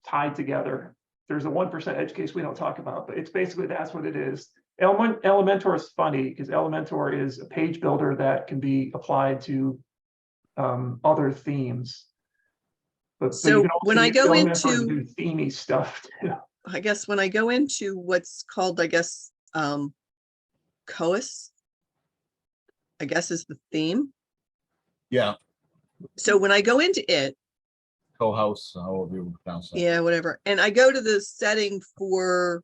tied together. There's a 1% edge case we don't talk about, but it's basically that's what it is. Elementor is funny because Elementor is a page builder that can be applied to other themes. But So you can also when I use go Elementor to into- do themey stuff too. I guess when I go into what's called, I guess, COAS, I guess is the theme. yeah. So when I go into it, Co-house, however you pronounce that. yeah, whatever, and I go to the setting for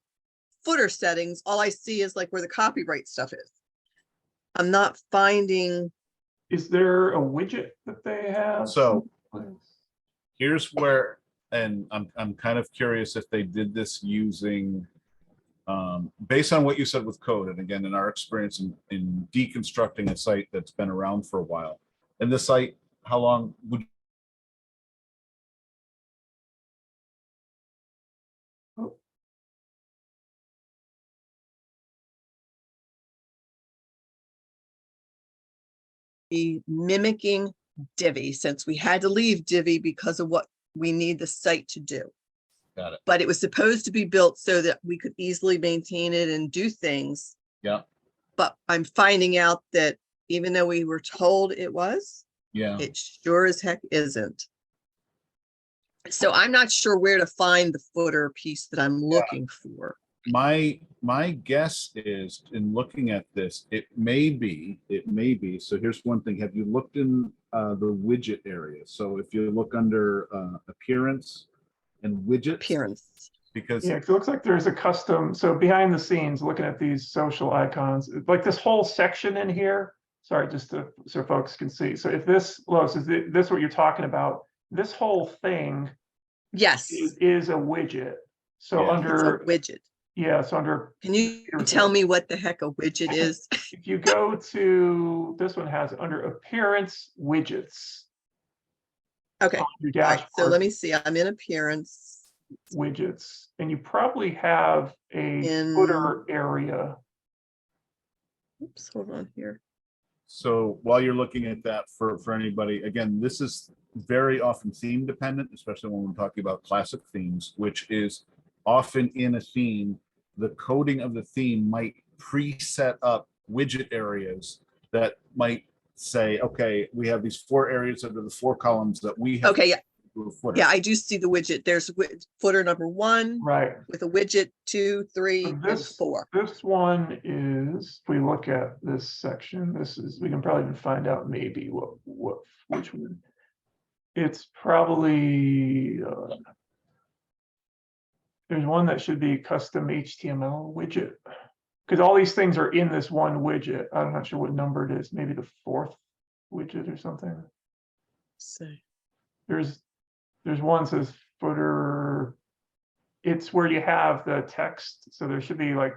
footer settings, all I see is like where the copyright stuff is. I'm not finding, Is there a widget that they have? So- someplace? Here's where, and I'm kind of curious if they did this using, based on what you said with code, and again, in our experience in deconstructing a site that's been around for a while. And this site, how long would be mimicking Divi, since we had to leave Divi because of what we need the site to do. Got it. But it was supposed to be built so that we could easily maintain it and do things. Yeah. But I'm finding out that even though we were told it was, Yeah. it sure as heck isn't. So I'm not sure where to find the footer piece that I'm looking for. My guess is, in looking at this, it may be, so here's one thing. Have you looked in the widget area? So if you look under appearance and widgets, Appearance. because Yeah, 'cause it looks like there's a custom, so behind the scenes, looking at these social icons, like this whole section in here, sorry, just so folks can see. So if this, Lois, is this what you're talking about? This whole thing Yes, is a widget. So Yeah. it's a under widget. Yeah, it's under, Can you Here's tell the- me what the heck a widget is? if you go to, this one has under appearance widgets. Okay, On your all right, so dashboard let me see, I'm in appearance. widgets, and you probably have a footer area. Oops, hold on here. So while you're looking at that, for anybody, again, this is very often theme dependent, especially when we're talking about classic themes, which is often in a theme, the coding of the theme might preset up widget areas that might say, okay, we have these 4 areas under the 4 columns that we have. Okay, yeah, to do a footer. yeah, I do see the widget. There's footer number 1 Right. with a widget, 2, 3, So and this 4. This one is, if we look at this section, this is, we can probably even find out maybe which one. It's probably, there's one that should be custom HTML widget. Because all these things are in this one widget. I'm not sure what number it is, maybe the 4th widget or something. So, There's one that says footer. It's where you have the text. So there should be like,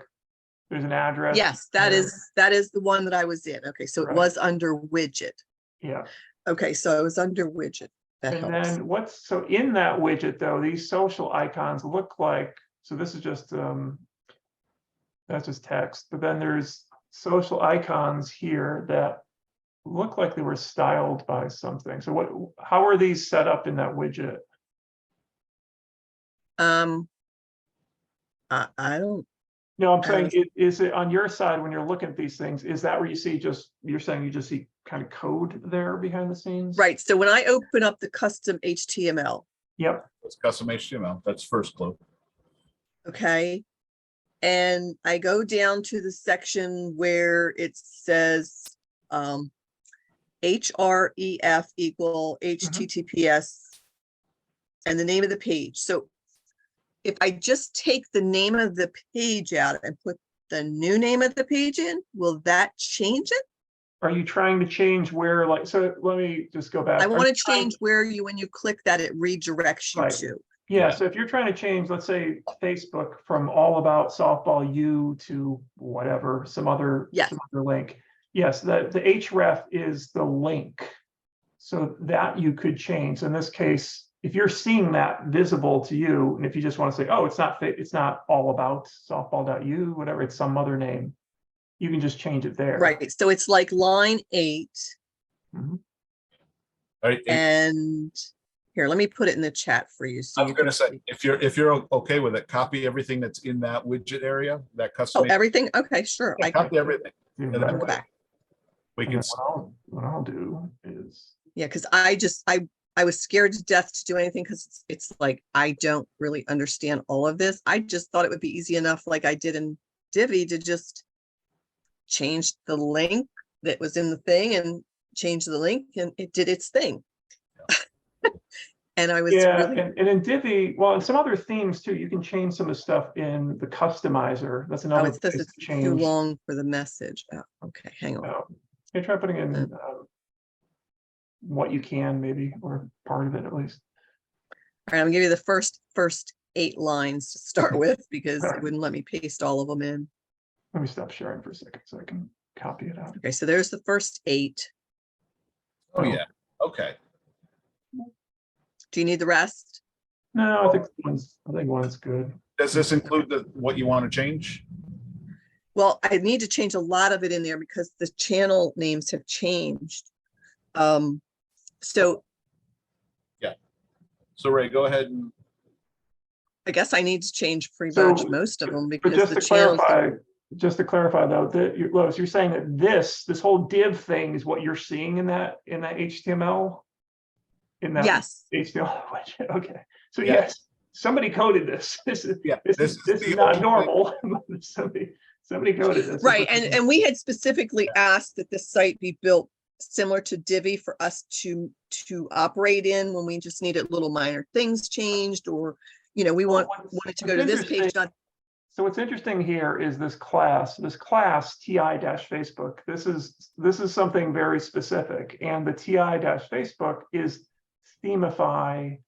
there's an address. yes, that is the one that I was in. Okay, so it Right. was under widget. Yeah. Okay, so it was under widget. That And helps. then so in that widget though, these social icons look like, so this is just, that's just text, but then there's social icons here that look like they were styled by something. So how are these set up in that widget? I don't, No, I'm saying, is it on your side when you're looking at these things, is that where you see you're saying you just see kind of code there behind the scenes? right, so when I open up the custom HTML, Yep. It's custom HTML. That's first clue. okay, and I go down to the section where it says href equal HTTPS and the name of the page. So if I just take the name of the page out and put the new name of the page in, will that change it? Are you trying to change where, like, so let me just go back. I Are want you to trying- change where when you click that, it redirects you Right. to. Yeah, so if you're trying to change, let's say, Facebook from all about softball U to whatever, some other link. Yes, the href is the link. So that you could change. In this case, if you're seeing that visible to you, and if you just want to say, oh, it's not all about softball.u, whatever, it's some other name, you can just change it there. Right, so it's like line 8. Mhm. All right. And here, let me put it in the chat for you. So I was going to say, if you're okay with it, copy everything that's in that widget area, that custom. Oh, everything? Okay, sure. I can Copy everything. Yeah, And that go way back. we And can. then what I'll do is, Yeah, because I was scared to death to do anything because it's like I don't really understand all of this. I just thought it would be easy enough, like I did in Divi, to just change the link that was in the thing and change the link, and it did its thing. And I was really, and in Divi, well, in some other themes too, you can change some of the stuff in the customizer. That's oh, another it says place it's to too change. long for the message. Oh, okay, hang on. You try putting in what you can, maybe, or part of it at least. All right, I'm gonna give you the first 8 lines to start with because it wouldn't let me paste all of them in. Let me stop sharing for a second so I can copy it out. Okay, so there's the first 8. Oh, yeah. Okay. Do you need the rest? No, I think one's good. Does this include what you want to change? Well, I need to change a lot of it in there because the channel names have changed. So So Ray, go ahead and. I guess I need to change pretty So, much most of them But because the channels. just to clarify though, Lois, you're saying that this whole div thing is what you're seeing in that HTML? In that Yes, HTML widget? Okay. So Yeah. yes, somebody coded this. This is the not only normal. somebody coded this. right. And we had specifically asked that the site be built similar to Divi for us to operate in when we just needed little minor things changed, or, you know, we wanted to go to this page, not. So what's interesting here is this class TI-Facebook. This is something very specific, and the TI-Facebook is themify.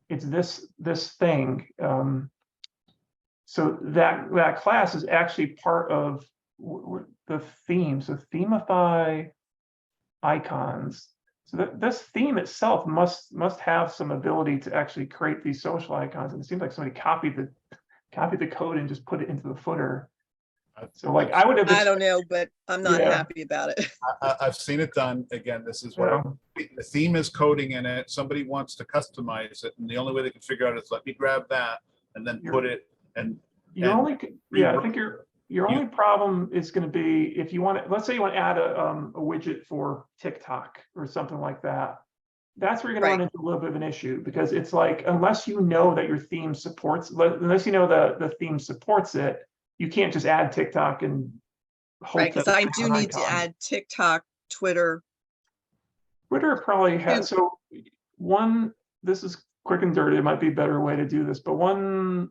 It's this thing. So that class is actually part of the theme. So themify icons. So this theme itself must have some ability to actually create these social icons. And it seems like somebody copied the code and just put it into the footer. So like I would have. I don't know, but I'm not Yeah. happy about it. I've seen it done. Again, this is where the theme is coding in it. Somebody wants to customize it, and the only way they can figure out is let me grab that and then put it and. Your and only, yeah, I think your only problem is going to be if you want to, let's say you want to add a widget for TikTok or something like that. That's where you're going to run into a little bit of an issue, because it's like, unless you know that your theme supports, unless you know the theme supports it, you can't just add TikTok and hope Right, because that I it's do an need to icon. add TikTok, Twitter. Twitter probably has, so this is quick and dirty, it might be a better way to do this, but one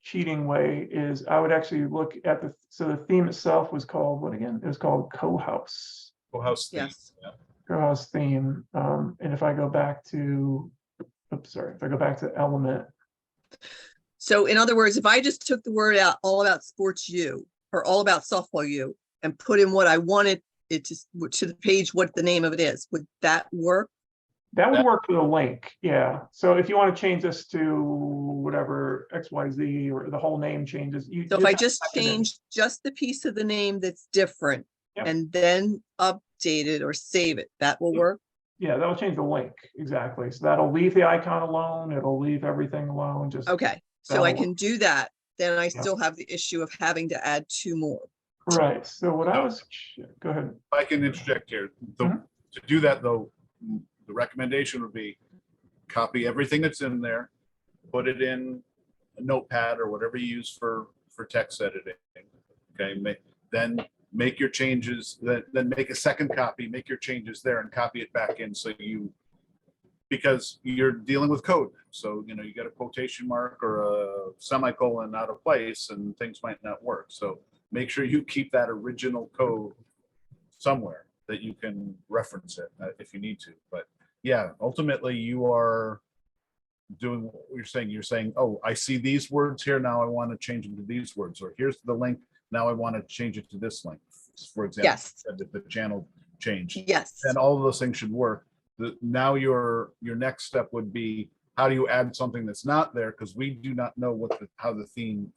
cheating way is I would actually look at so the theme itself was called, what again? It was called Cohouse. Cohouse theme. Yes. Yeah. Cohouse theme. And if I go back to, if I go back to element. So in other words, if I just took the word out, all about sports U or all about softball U, and put in what I wanted it to the page, what the name of it is, would that work? That would work for the link, yeah. So if you want to change this to whatever XYZ or the whole name changes, So if I just change just the piece of the name that's different, Yep. and then update it or save it, that will work? Yeah, that'll change the link, exactly. So that'll leave the icon alone, it'll leave everything alone, just. Okay, so I that'll can do that. Then I Yeah. still have the issue of having to add 2 more. Right, so what I was, go ahead. If I can interject here, Mhm. to do that though, the recommendation would be copy everything that's in there, put it in a notepad or whatever you use for text editing. Okay, then make your changes, then make a second copy, make your changes there and copy it back in, so because you're dealing with code. So, you get a quotation mark or a semicolon out of place and things might not work. So make sure you keep that original code somewhere that you can reference it if you need to. But yeah, ultimately you are doing what you're saying. You're saying, oh, I see these words here. Now I want to change them to these words, or here's the link. Now I want to change it to this link. For example, Yes. the channel change. Yes. And all of those things should work. Now your next step would be, how do you add something that's not there? Because we do not know how the theme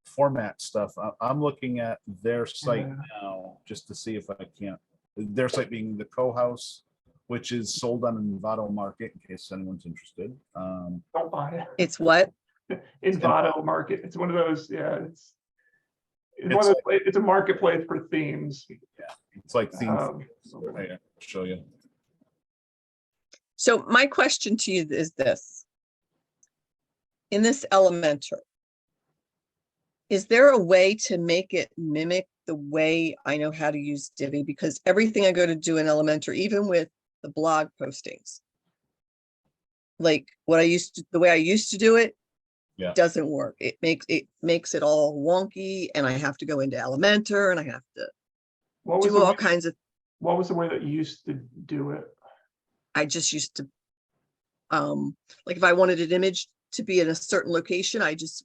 format stuff. I'm looking at their site now just to see if I can't. Their site being the Cohouse, which is sold on Envato Market, in case anyone's interested. Don't buy it. It's what? Envato Market. It's one of those, yeah, it's a marketplace for themes. Yeah, it's like themes. Okay. I'll show you. So my question to you is this. In this Elementor, is there a way to make it mimic the way I know how to use Divi? Because everything I go to do in Elementor, even with the blog postings, like the way I used to do it, doesn't work. It makes it all wonky, and I have to go into Elementor and I have to do all kinds of. What was the way that you used to do it? I just used to, like if I wanted an image to be in a certain location, I just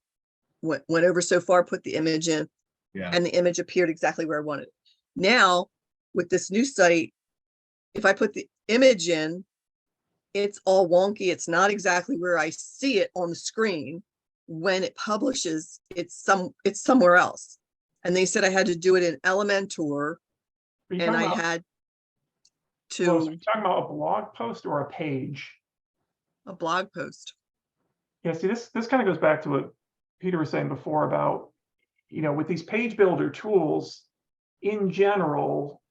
went over so far, put the image in, and the image appeared exactly where I wanted it. Now, with this new site, if I put the image in, it's all wonky. It's not exactly where I see it on the screen. When it publishes, it's somewhere else. And they said I had to do it in Elementor, and I had to. Well, so you're talking about a blog post or a page? A blog post. Yeah, see, this kind of goes back to what Peter was saying before about, with these page builder tools, in general,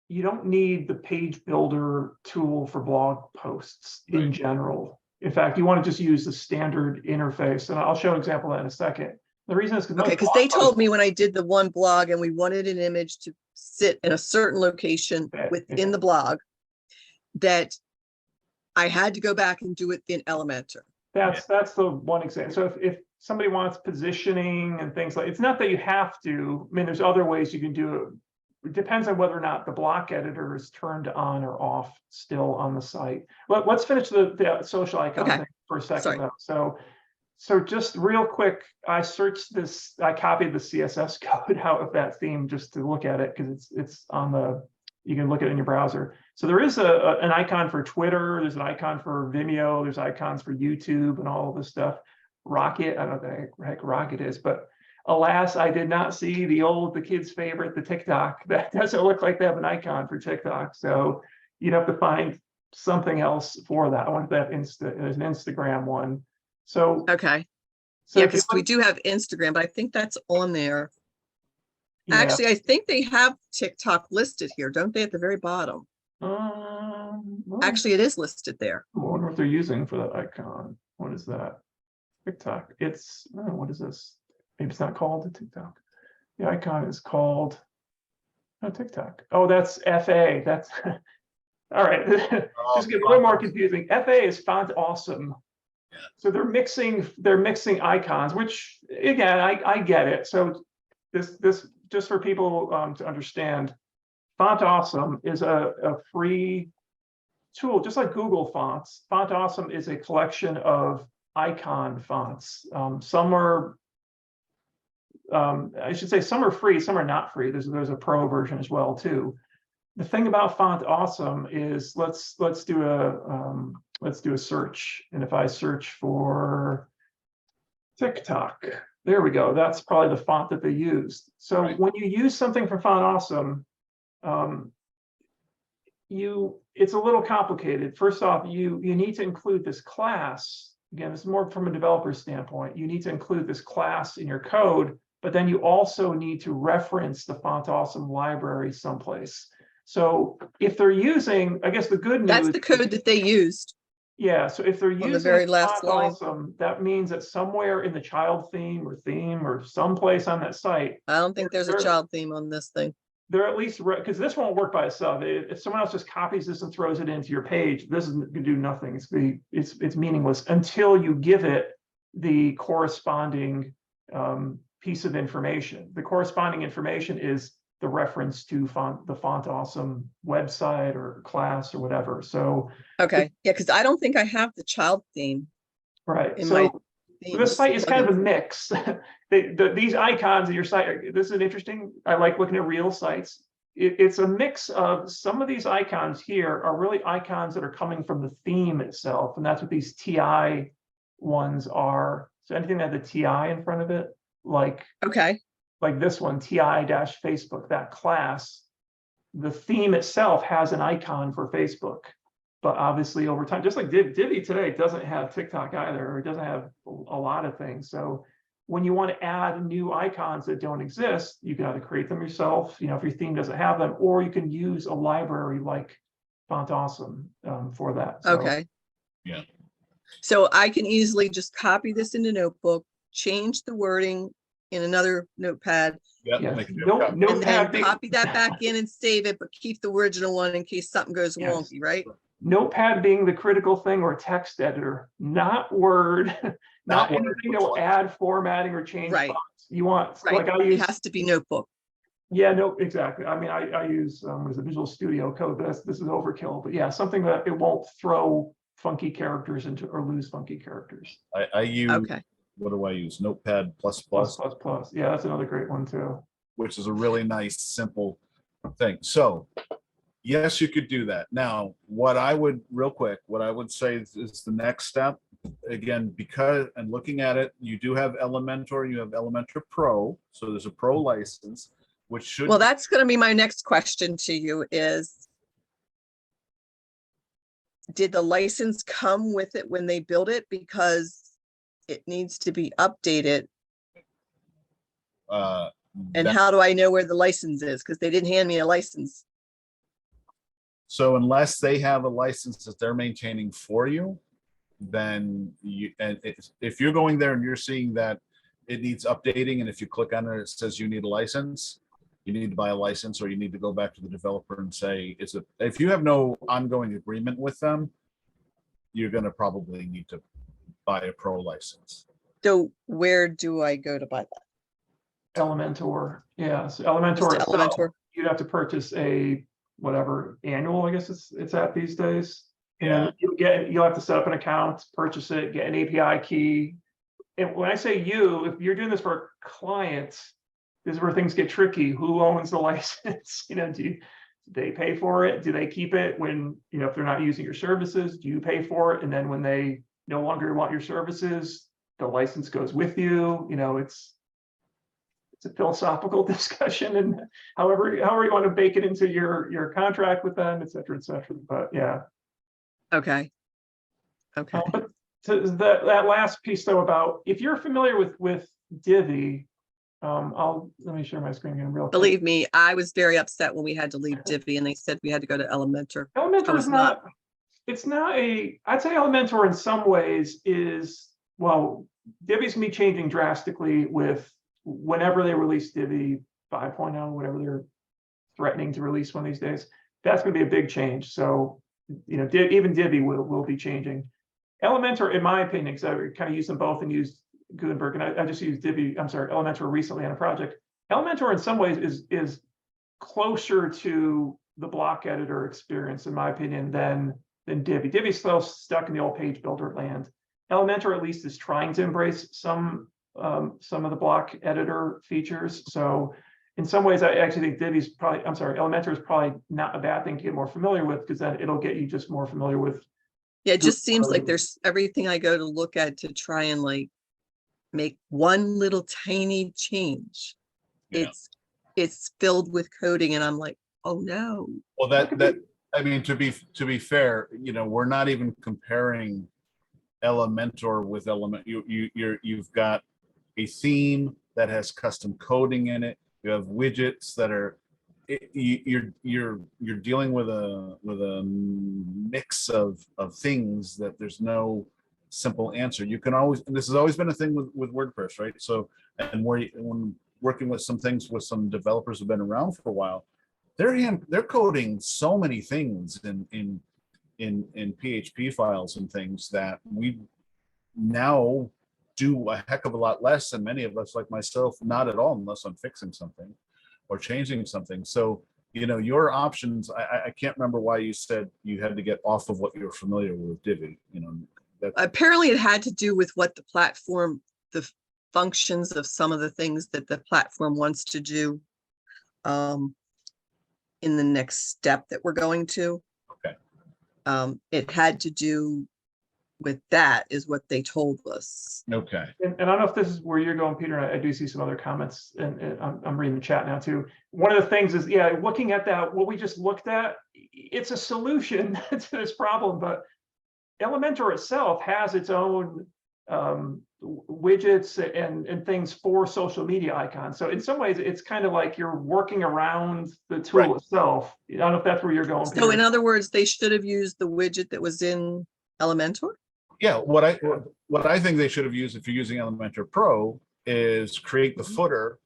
you don't need the page builder tool for blog posts in general. In fact, you want to just use the standard interface, and I'll show an example of that in a second. The reason is because they told me when I did the one blog and we wanted an image to sit in a certain location within the blog, that I had to go back and do it in Elementor. That's the one example. So if somebody wants positioning and things like, it's not that you have to. I mean, there's other ways you can do it. It depends on whether or not the block editor is turned on or off still on the site. Let's finish the social icon thing for a second. Sorry. Though. So just real quick, I searched this, I copied the CSS code out of that theme just to look at it, because it's on the, you can look at it in your browser. So there is an icon for Twitter, there's an icon for Vimeo, there's icons for YouTube and all of this stuff. Rocket, I don't know what the heck Rocket is, but alas, I did not see the kids' favorite, the TikTok. That doesn't look like they have an icon for TikTok. So you'd have to find something else for that. I want that there's an Instagram one. So, Okay. so Yeah, if you because we look- do have Instagram, but I think that's on there. yeah. Actually, I think they have TikTok listed here, don't they, at the very bottom? Well, Actually, it is listed there. I wonder what they're using for that icon. What is that? TikTok. It's, oh, what is this? Maybe it's not called the TikTok. The icon is called, oh, TikTok. Oh, that's FA. That's all right. Just get a little more confusing. FA is font awesome. Yeah. So they're mixing icons, which again, I get it. So this just for people to understand, Font Awesome is a free tool, just like Google Fonts. Font Awesome is a collection of icon fonts. Some are, I should say, some are free, some are not free. There's a pro version as well too. The thing about Font Awesome is let's do a search, and if I search for TikTok, there we go. That's probably the font that they used. So Right. when you use something from Font Awesome, it's a little complicated. First off, you need to include this class. Again, this is more from a developer standpoint. You need to include this class in your code, but then you also need to reference the Font Awesome library someplace. So if they're using, I guess the good news. That's the code that they used. Yeah, so if they're On the using very last Font line. Awesome, that means that somewhere in the child theme or someplace on that site, I don't think there's a Sure. child theme on this thing. they're at least, because this won't work by itself. If someone else just copies this and throws it into your page, this is going to do nothing. It's meaningless until you give it the corresponding piece of information. The corresponding information is the reference to the Font Awesome website or class or whatever. So, Okay, yeah, because I don't think I have the child theme right. in So my this themes site is kind of a plugin. mix. These icons in your site, this is interesting. I like looking at real sites. It's a mix of some of these icons here are really icons that are coming from the theme itself. And that's what these TI ones are. So anything that had the TI in front of it, like Okay, this one, TI-Facebook, that class, the theme itself has an icon for Facebook. But obviously over time, just like Divi today doesn't have TikTok either, or it doesn't have a lot of things. So when you want to add new icons that don't exist, you can either create them yourself, if your theme doesn't have them, or you can use a library like Font Awesome for that. So, okay. Yeah. So I can easily just copy this into Notebook, change the wording in another notepad, Yeah. yes, make it no, up. and then Notepad, copy that back in and save it, but keep the original one in case something goes Yes. wonky, right? Notepad being the critical thing, or text editor, not Word, not Word, anything that will add formatting or change Right. fonts. You want, Right, like I it use, has to be Notebook. yeah, no, exactly. I mean, I use what is it, Visual Studio Code. This is overkill, but yeah, something that it won't throw funky characters into or lose funky characters. I use, Okay, what do I use? Notepad plus Plus, plus, plus, plus. Yeah, that's another great one too. which is a really nice, simple thing. So yes, you could do that. Now, what I would say is the next step, again, because, and looking at it, you do have Elementor, you have Elementor Pro. So there's a Pro license, which should. well, that's gonna be my next question to you is, did the license come with it when they built it? Because it needs to be updated. And that- how do I know where the license is? Because they didn't hand me a license. So unless they have a license that they're maintaining for you, then if you're going there and you're seeing that it needs updating, and if you click on it, it says you need a license, you need to buy a license, or you need to go back to the developer and say, if you have no ongoing agreement with them, you're going to probably need to buy a pro license. So where do I go to buy that? Elementor, yeah. So Just Elementor to itself, Elementor? you'd have to purchase a whatever annual, I guess it's at these days. Yeah. And you'll have to set up an account, purchase it, get an API key, and when I say you, if you're doing this for clients, this is where things get tricky. Who owns the license? Do they pay for it? Do they keep it when, if they're not using your services, do you pay for it? And then when they no longer want your services, the license goes with you. It's a philosophical discussion, and however you want to bake it into your contract with them, et cetera, et cetera. But yeah. Okay. Okay. But to that last piece though, about if you're familiar with Divi, let me share my screen again real quick. Believe me, I was very upset when we had to leave Divi and they said we had to go to Elementor. Elementor was is not, it's not I'd say Elementor in some ways is, well, Divi's gonna be changing drastically with whenever they release Divi 5.0, whatever they're threatening to release one of these days. That's gonna be a big change. So, even Divi will be changing. Elementor, in my opinion, because I kind of used them both and used Gutenberg, and I just used Elementor recently on a project. Elementor in some ways is closer to the block editor experience, in my opinion, than Divi. Divi's still stuck in the old page builder land. Elementor at least is trying to embrace some of the block editor features. So in some ways, I actually think Elementor is probably not a bad thing to get more familiar with, because then it'll get you just more familiar with. Yeah, it just seems like there's everything I go to look at to try and make one little tiny change. Yeah. It's filled with coding and I'm like, oh no. Well, to be fair, we're not even comparing Elementor with Element. You've got a theme that has custom coding in it. You have widgets that are, you're dealing with a mix of things that there's no simple answer. You can always, and this has always been a thing with WordPress, right? So, and when working with some things with some developers who've been around for a while, they're coding so many things in PHP files and things that we now do a heck of a lot less, and many of us, like myself, not at all, unless I'm fixing something or changing something. So, your options, I can't remember why you said you had to get off of what you're familiar with Divi. Apparently it had to do with what the platform, the functions of some of the things that the platform wants to do in the next step that we're going to. Okay. It had to do with that, is what they told us. Okay. And I don't know if this is where you're going, Peter. I do see some other comments, and I'm reading the chat now too. One of the things is, looking at that, what we just looked at, it's a solution to this problem, but Elementor itself has its own widgets and things for social media icons. So in some ways, it's kind of like you're working around the tool itself. I don't know if that's where you're going, Peter. So in other words, they should have used the widget that was in Elementor? Yeah, what I think they should have used, if you're using Elementor Pro, is create the footer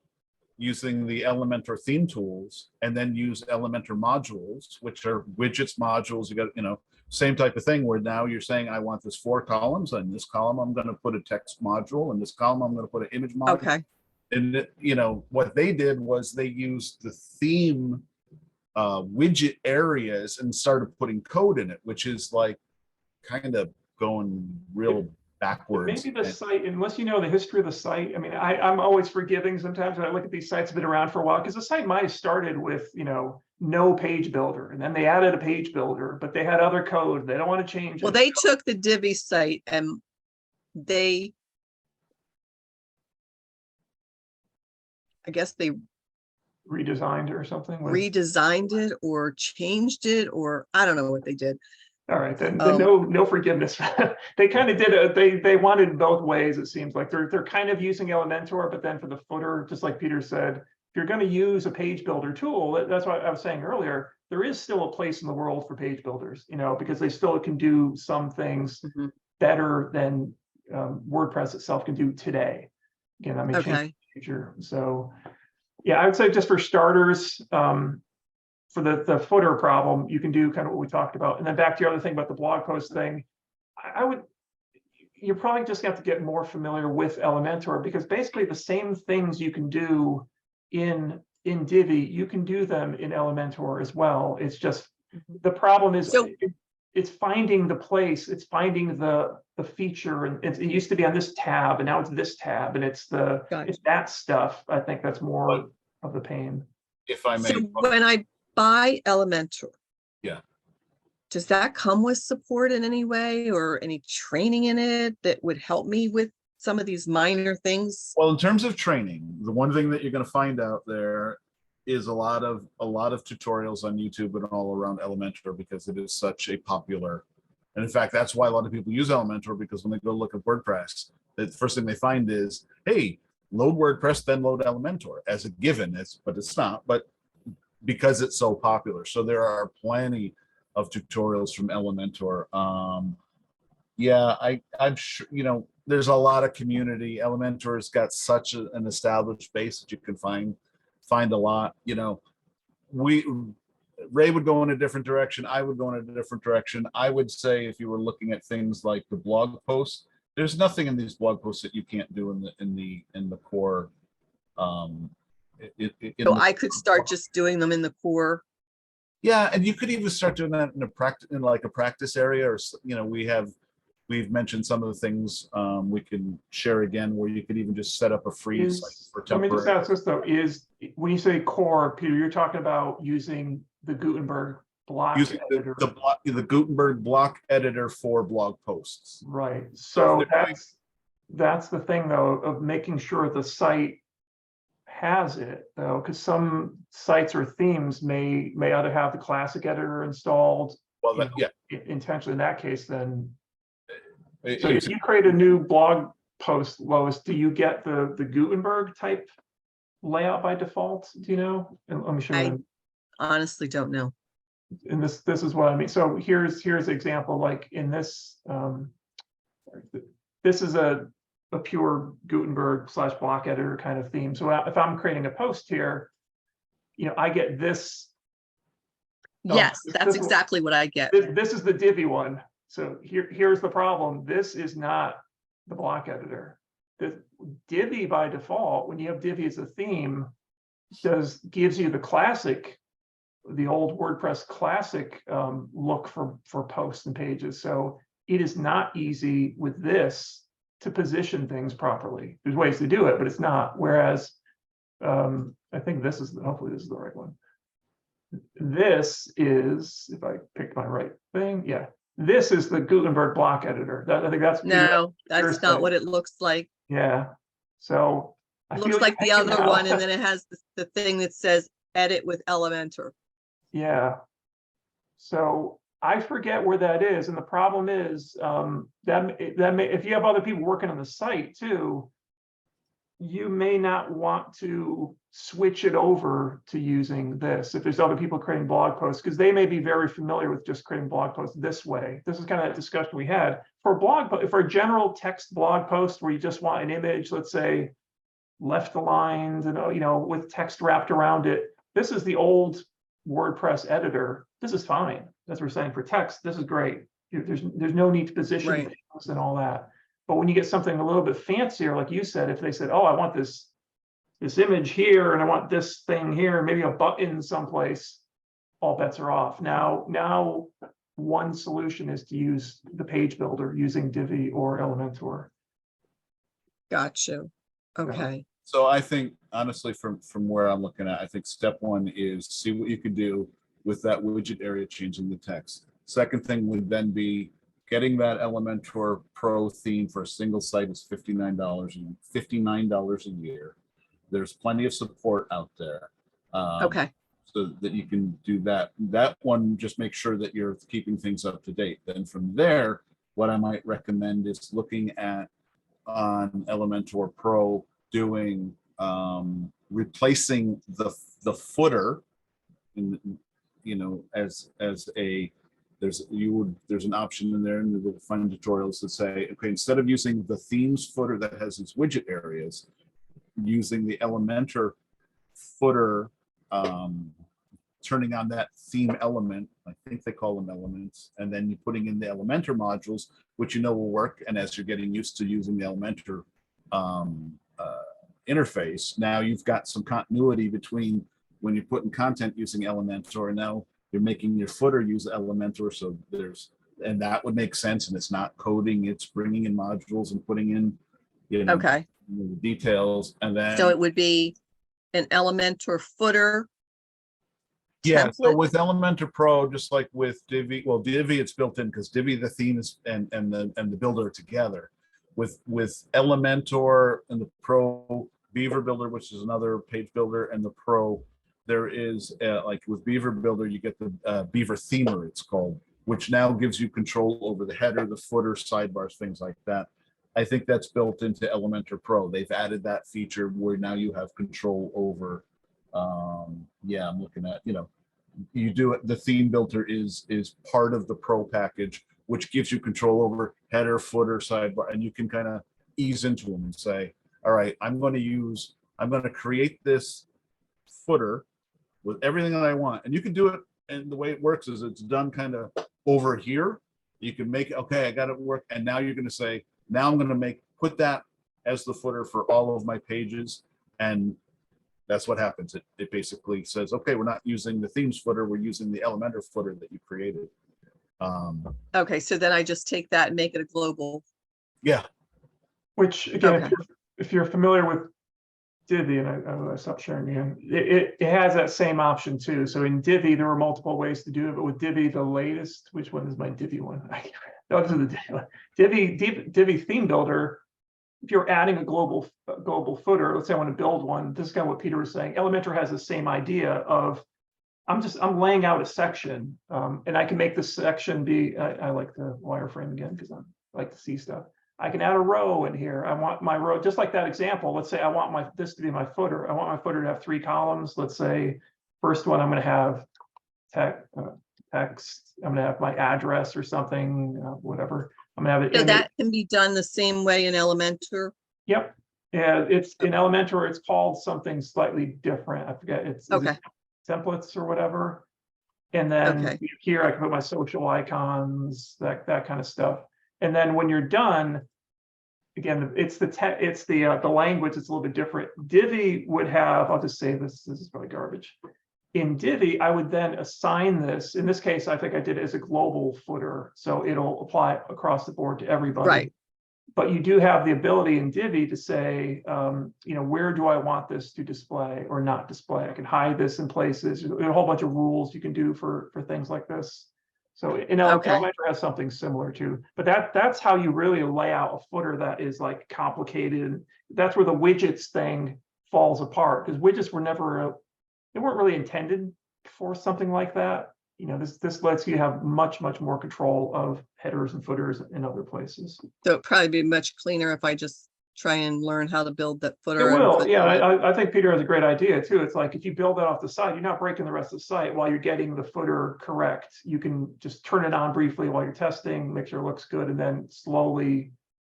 using the Elementor theme tools, and then use Elementor modules, which are widgets modules. You got, same type of thing, where now you're saying, I want this 4 columns, and this column I'm going to put a text module, and this column I'm going to put an image module. Okay. And what they did was they used the theme widget areas and started putting code in it, which is like kind of going real backwards. Maybe the site, unless you know the history of the site. I mean, I'm always forgiving sometimes when I look at these sites that have been around for a while, because the site might have started with, no page builder, and then they added a page builder, but they had other code. They don't want to change it. Well, they took the Divi site and I guess they redesigned it or something. redesigned it or changed it, or I don't know what they did. All right, then no forgiveness. They kind of did it. They wanted both ways. It seems like they're kind of using Elementor, but then for the footer, just like Peter said, if you're going to use a page builder tool, that's what I was saying earlier. There is still a place in the world for page builders, because they still can do some things better than WordPress itself can do today. Again, that may change in the future. So, yeah, I would say just for starters. For the footer problem, you can do kind of what we talked about. And then back to your other thing about the blog post thing, you're probably just going to have to get more familiar with Elementor, because basically the same things you can do in Divi, you can do them in Elementor as well. It's just, the problem is, it's finding the place, it's finding the feature, and it used to be on this tab, and now it's this tab, and it's Gotcha. that stuff. I think that's more of the pain. If I may. So when I buy Elementor. Yeah. Does that come with support in any way or any training in it that would help me with some of these minor things? Well, in terms of training, the one thing that you're going to find out there is a lot of tutorials on YouTube and all around Elementor, because it is such a popular, and in fact, that's why a lot of people use Elementor, because when they go look at WordPress, the first thing they find is, hey, load WordPress, then load Elementor as a given. But it's not, but because it's so popular. So there are plenty of tutorials from Elementor. Yeah, I'm sure, there's a lot of community. Elementor's got such an established base that you can find a lot. Ray would go in a different direction. I would go in a different direction. I would say if you were looking at things like the blog posts, there's nothing in these blog posts that you can't do in the core. So I could start just doing them in the core. Yeah, and you could even start doing that in like a practice area, or we've mentioned some of the things we can share again, where you could even just set up a free site for Let me temporary. just ask this though: when you say core, Peter, you're talking about using the Gutenberg block Using editor, the Gutenberg block editor for blog posts. right? So So if they're that's the thing though, of making sure the site has it though, because some sites or themes may ought to have the classic editor installed. Well, Yeah. Intentionally in that case, then. it- So it's- if you create a new blog post, Lois, do you get the Gutenberg type layout by default? Do you know? And let me show I you. honestly don't know. And this is what I mean. So here's an example. Like in this, this is a pure Gutenberg / block editor kind of theme. So if I'm creating a post here, I get this. Yes, this that's one- exactly what I get. This is the Divi one. So here's the problem. This is not the block editor. The Divi by default, when you have Divi as a theme, gives you the classic, the old WordPress classic look for posts and pages. So it is not easy with this to position things properly. There's ways to do it, but it's not. Whereas I think hopefully this is the right one. This is, if I pick my right thing, yeah. This is the Gutenberg block editor. I think that's No, that's Here's not the- what it looks like. yeah. So I It feel looks like the thinking other now- one, and then it has the thing that says edit with Elementor. Yeah. So I forget where that is, and the problem is if you have other people working on the site too, you may not want to switch it over to using this if there's other people creating blog posts, because they may be very familiar with just creating blog posts this way. This is kind of that discussion we had for for a general text blog post where you just want an image, let's say left aligned and with text wrapped around it. This is the old WordPress editor. This is fine. As we're saying, for text, this is great. There's no need to position Right. things and all that. But when you get something a little bit fancier, like you said, if they said, oh, I want this image here and I want this thing here, maybe a button someplace, all bets are off. Now one solution is to use the page builder using Divi or Elementor. Got you. Okay. So I think honestly, from where I'm looking at, I think step one is see what you can do with that widget area, changing the text. Second thing would then be getting that Elementor Pro theme for a single site is $59 a year. There's plenty of support out there. Okay. So that you can do that. That one, just make sure that you're keeping things up to date. Then from there, what I might recommend is looking at on Elementor Pro doing replacing the footer in as a there's an option in there, and you'll find tutorials that say, okay, instead of using the themes footer that has its widget areas, using the Elementor footer, turning on that theme element, I think they call them elements, and then you're putting in the Elementor modules, which will work. And as you're getting used to using the Elementor interface, now you've got some continuity between when you're putting content using Elementor, and now you're making your footer use Elementor. So there's And that would make sense. And it's not coding, it's bringing in modules and putting in, you know, Okay, the details. And then, so it would be an Elementor footer. yeah, so template? with Elementor Pro, just like with Divi, well, Divi, it's built in because Divi, the theme is, and the builder are together. With Elementor and the Pro Beaver Builder, which is another page builder, and the Pro, there is like with Beaver Builder, you get the Beaver Themer, it's called, which now gives you control over the header, the footer, sidebars, things like that. I think that's built into Elementor Pro. They've added that feature where now you have control over. Yeah, I'm looking at, you know, you do it. The theme builder is part of the Pro package, which gives you control over header, footer, sidebar, and you can kind of ease into them and say, all right, I'm going to create this footer with everything that I want. And you can do it. And the way it works is it's done kind of over here. You can make, okay, I got it work. And now you're going to say, now I'm going to put that as the footer for all of my pages. And that's what happens. It basically says, okay, we're not using the themes footer, we're using the Elementor footer that you created. Okay, so then I just take that and make it a global. Yeah, Which again, Okay. if you're familiar with Divi, and I stopped sharing again, it has that same option too. So in Divi, there were multiple ways to do it, but with Divi, the latest, which one is my Divi one? Those are the Divi theme builder. If you're adding a global footer, let's say I want to build one, this is kind of what Peter was saying. Elementor has the same idea of I'm laying out a section, and I can make this section be. I like the wireframe again because I like to see stuff. I can add a row in here. I want my row, just like that example. Let's say I want this to be my footer. I want my footer to have 3 columns. Let's say first one I'm going to have text. I'm going to have my address or something, whatever. I'm going to have it. So that can be done the same way in Elementor. Yep. Yeah, it's in Elementor, it's called something slightly different. I forget. It's Okay. templates or whatever. And then Okay. here I can put my social icons, that kind of stuff. And then when you're done, again, it's the language. It's a little bit different. Divi would have. I'll just say this. This is probably garbage. In Divi, I would then assign this. In this case, I think I did it as a global footer, so it'll apply across the board to everybody. Right. But you do have the ability in Divi to say, you know, where do I want this to display or not display? I can hide this in places. There's a whole bunch of rules you can do for things like this. So in Elementor has something similar too. But that's how you really lay out a footer that is like complicated. That's where the widgets thing falls apart, because widgets were never they weren't really intended for something like that. You know, this lets you have much more control of headers and footers in other places. So it'd probably be much cleaner if I just try and learn how to build that It footer. and will, put yeah. the- I think Peter has a great idea too. It's like if you build that off the site, you're not breaking the rest of the site while you're getting the footer correct. You can just turn it on briefly while you're testing, make sure it looks good, and then slowly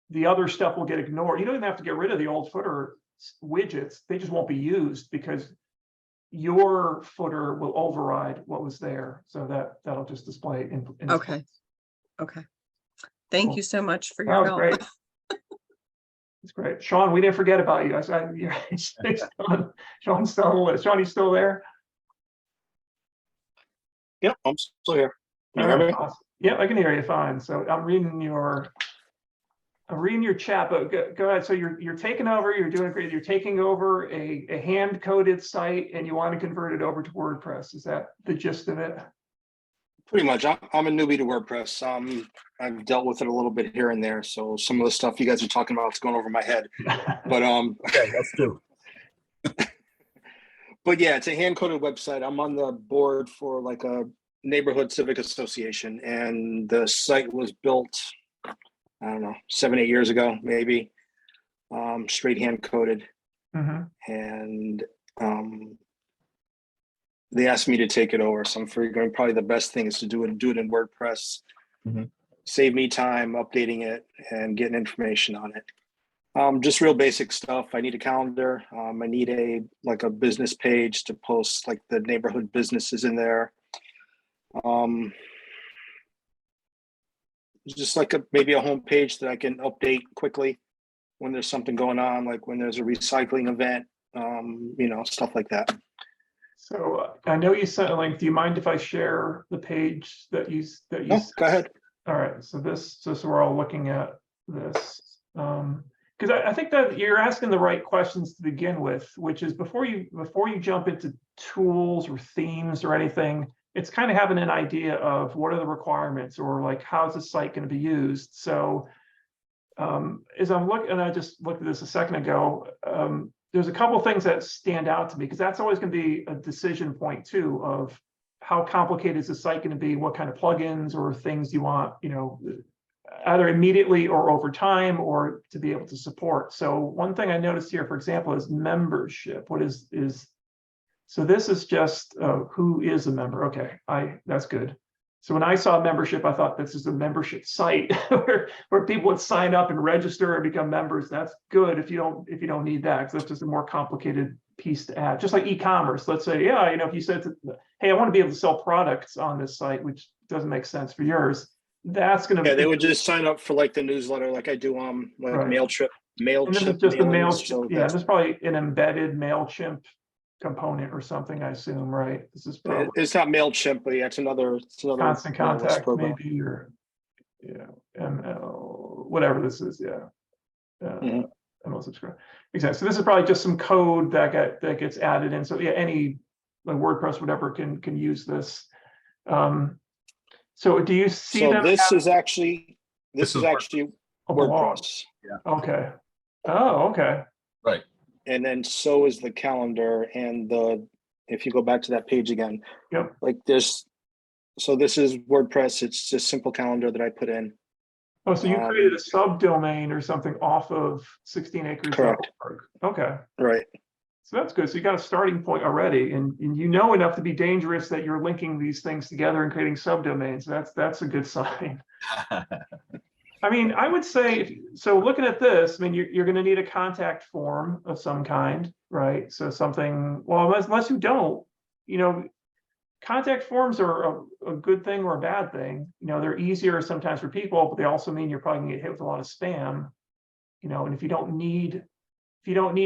the other stuff will get ignored. You don't even have to get rid of the old footer widgets. They just won't be used because your footer will override what was there. So that'll just display in Okay. Okay. Thank Cool. you so much for That your was help. great. It's great. Sean, we didn't forget about you. Sean's still on the list. Sean, you still there? Yep, I'm still here. Can you hear me? Awesome. Yeah, I can hear you fine. So I'm reading your chat, but go ahead. So you're taking over, you're doing great. You're taking over a hand-coded site and you want to convert it over to WordPress. Is that the gist of it? Pretty much. I'm a newbie to WordPress. I've dealt with it a little bit here and there. So some of the stuff you guys are talking about is going over my head. But okay, let's do. But yeah, it's a hand-coded website. I'm on the board for like a neighborhood civic association, and the site was built, I don't know, 7-8 years ago, maybe. Straight hand-coded. And they asked me to take it over. So I'm figuring probably the best thing is to do it in WordPress. Save me time updating it and getting information on it. Just real basic stuff. I need a calendar. I need a business page to post like the neighborhood businesses in there. Just like maybe a home page that I can update quickly when there's something going on, like when there's a recycling event, you know, stuff like that. So I know you sent a link. Do you mind if I share the page that you No, go ahead. All right, so we're all looking at this. Because I think that you're asking the right questions to begin with, which is before you jump into tools or themes or anything, it's kind of having an idea of what are the requirements, or like how's the site going to be used. So as I'm looking, and I just looked at this a second ago, there's a couple things that stand out to me, because that's always going to be a decision point too, of how complicated is the site going to be, what kind of plugins or things you want, either immediately or over time, or to be able to support. So one thing I noticed here, for example, is membership. What is so this is just who is a member? Okay, that's good. So when I saw membership, I thought this is a membership site where people would sign up and register and become members. That's good if you don't need that, because that's just a more complicated piece to add. Just like e-commerce. Let's say, yeah, if you said, hey, I want to be able to sell products on this site, which doesn't make sense for yours. That's going to they would just sign up for like the newsletter, like I do on like Right. MailChimp. And this is just the mailings, MailChimp. so Yeah, that's- there's probably an embedded MailChimp component or something, I assume, right? This is probably it's not MailChimp, but yeah, it's another Constant mail list Contact, program. maybe, or ML, whatever this is. Yeah. Mhm. ML subscribe. Exactly. So this is probably just some code that gets added in. So yeah, any like WordPress, whatever, can use this. So do you see So them this as is actually This is a blog? WordPress. Okay. Oh, okay. Right. And then so is the calendar, and if you go back to that page again, Yep. like so this is WordPress. It's just simple calendar that I put in. Oh, so you created a subdomain or something off of 16 acres. Correct. Okay. Right. So that's good. So you got a starting point already, and you know enough to be dangerous that you're linking these things together and creating subdomains. That's a good sign. I mean, I would say, so looking at this, I mean, you're going to need a contact form of some kind, right? So something, well, unless you don't, contact forms are a good thing or a bad thing. They're easier sometimes for people, but they also mean you're probably going to get hit with a lot of spam, and if you don't need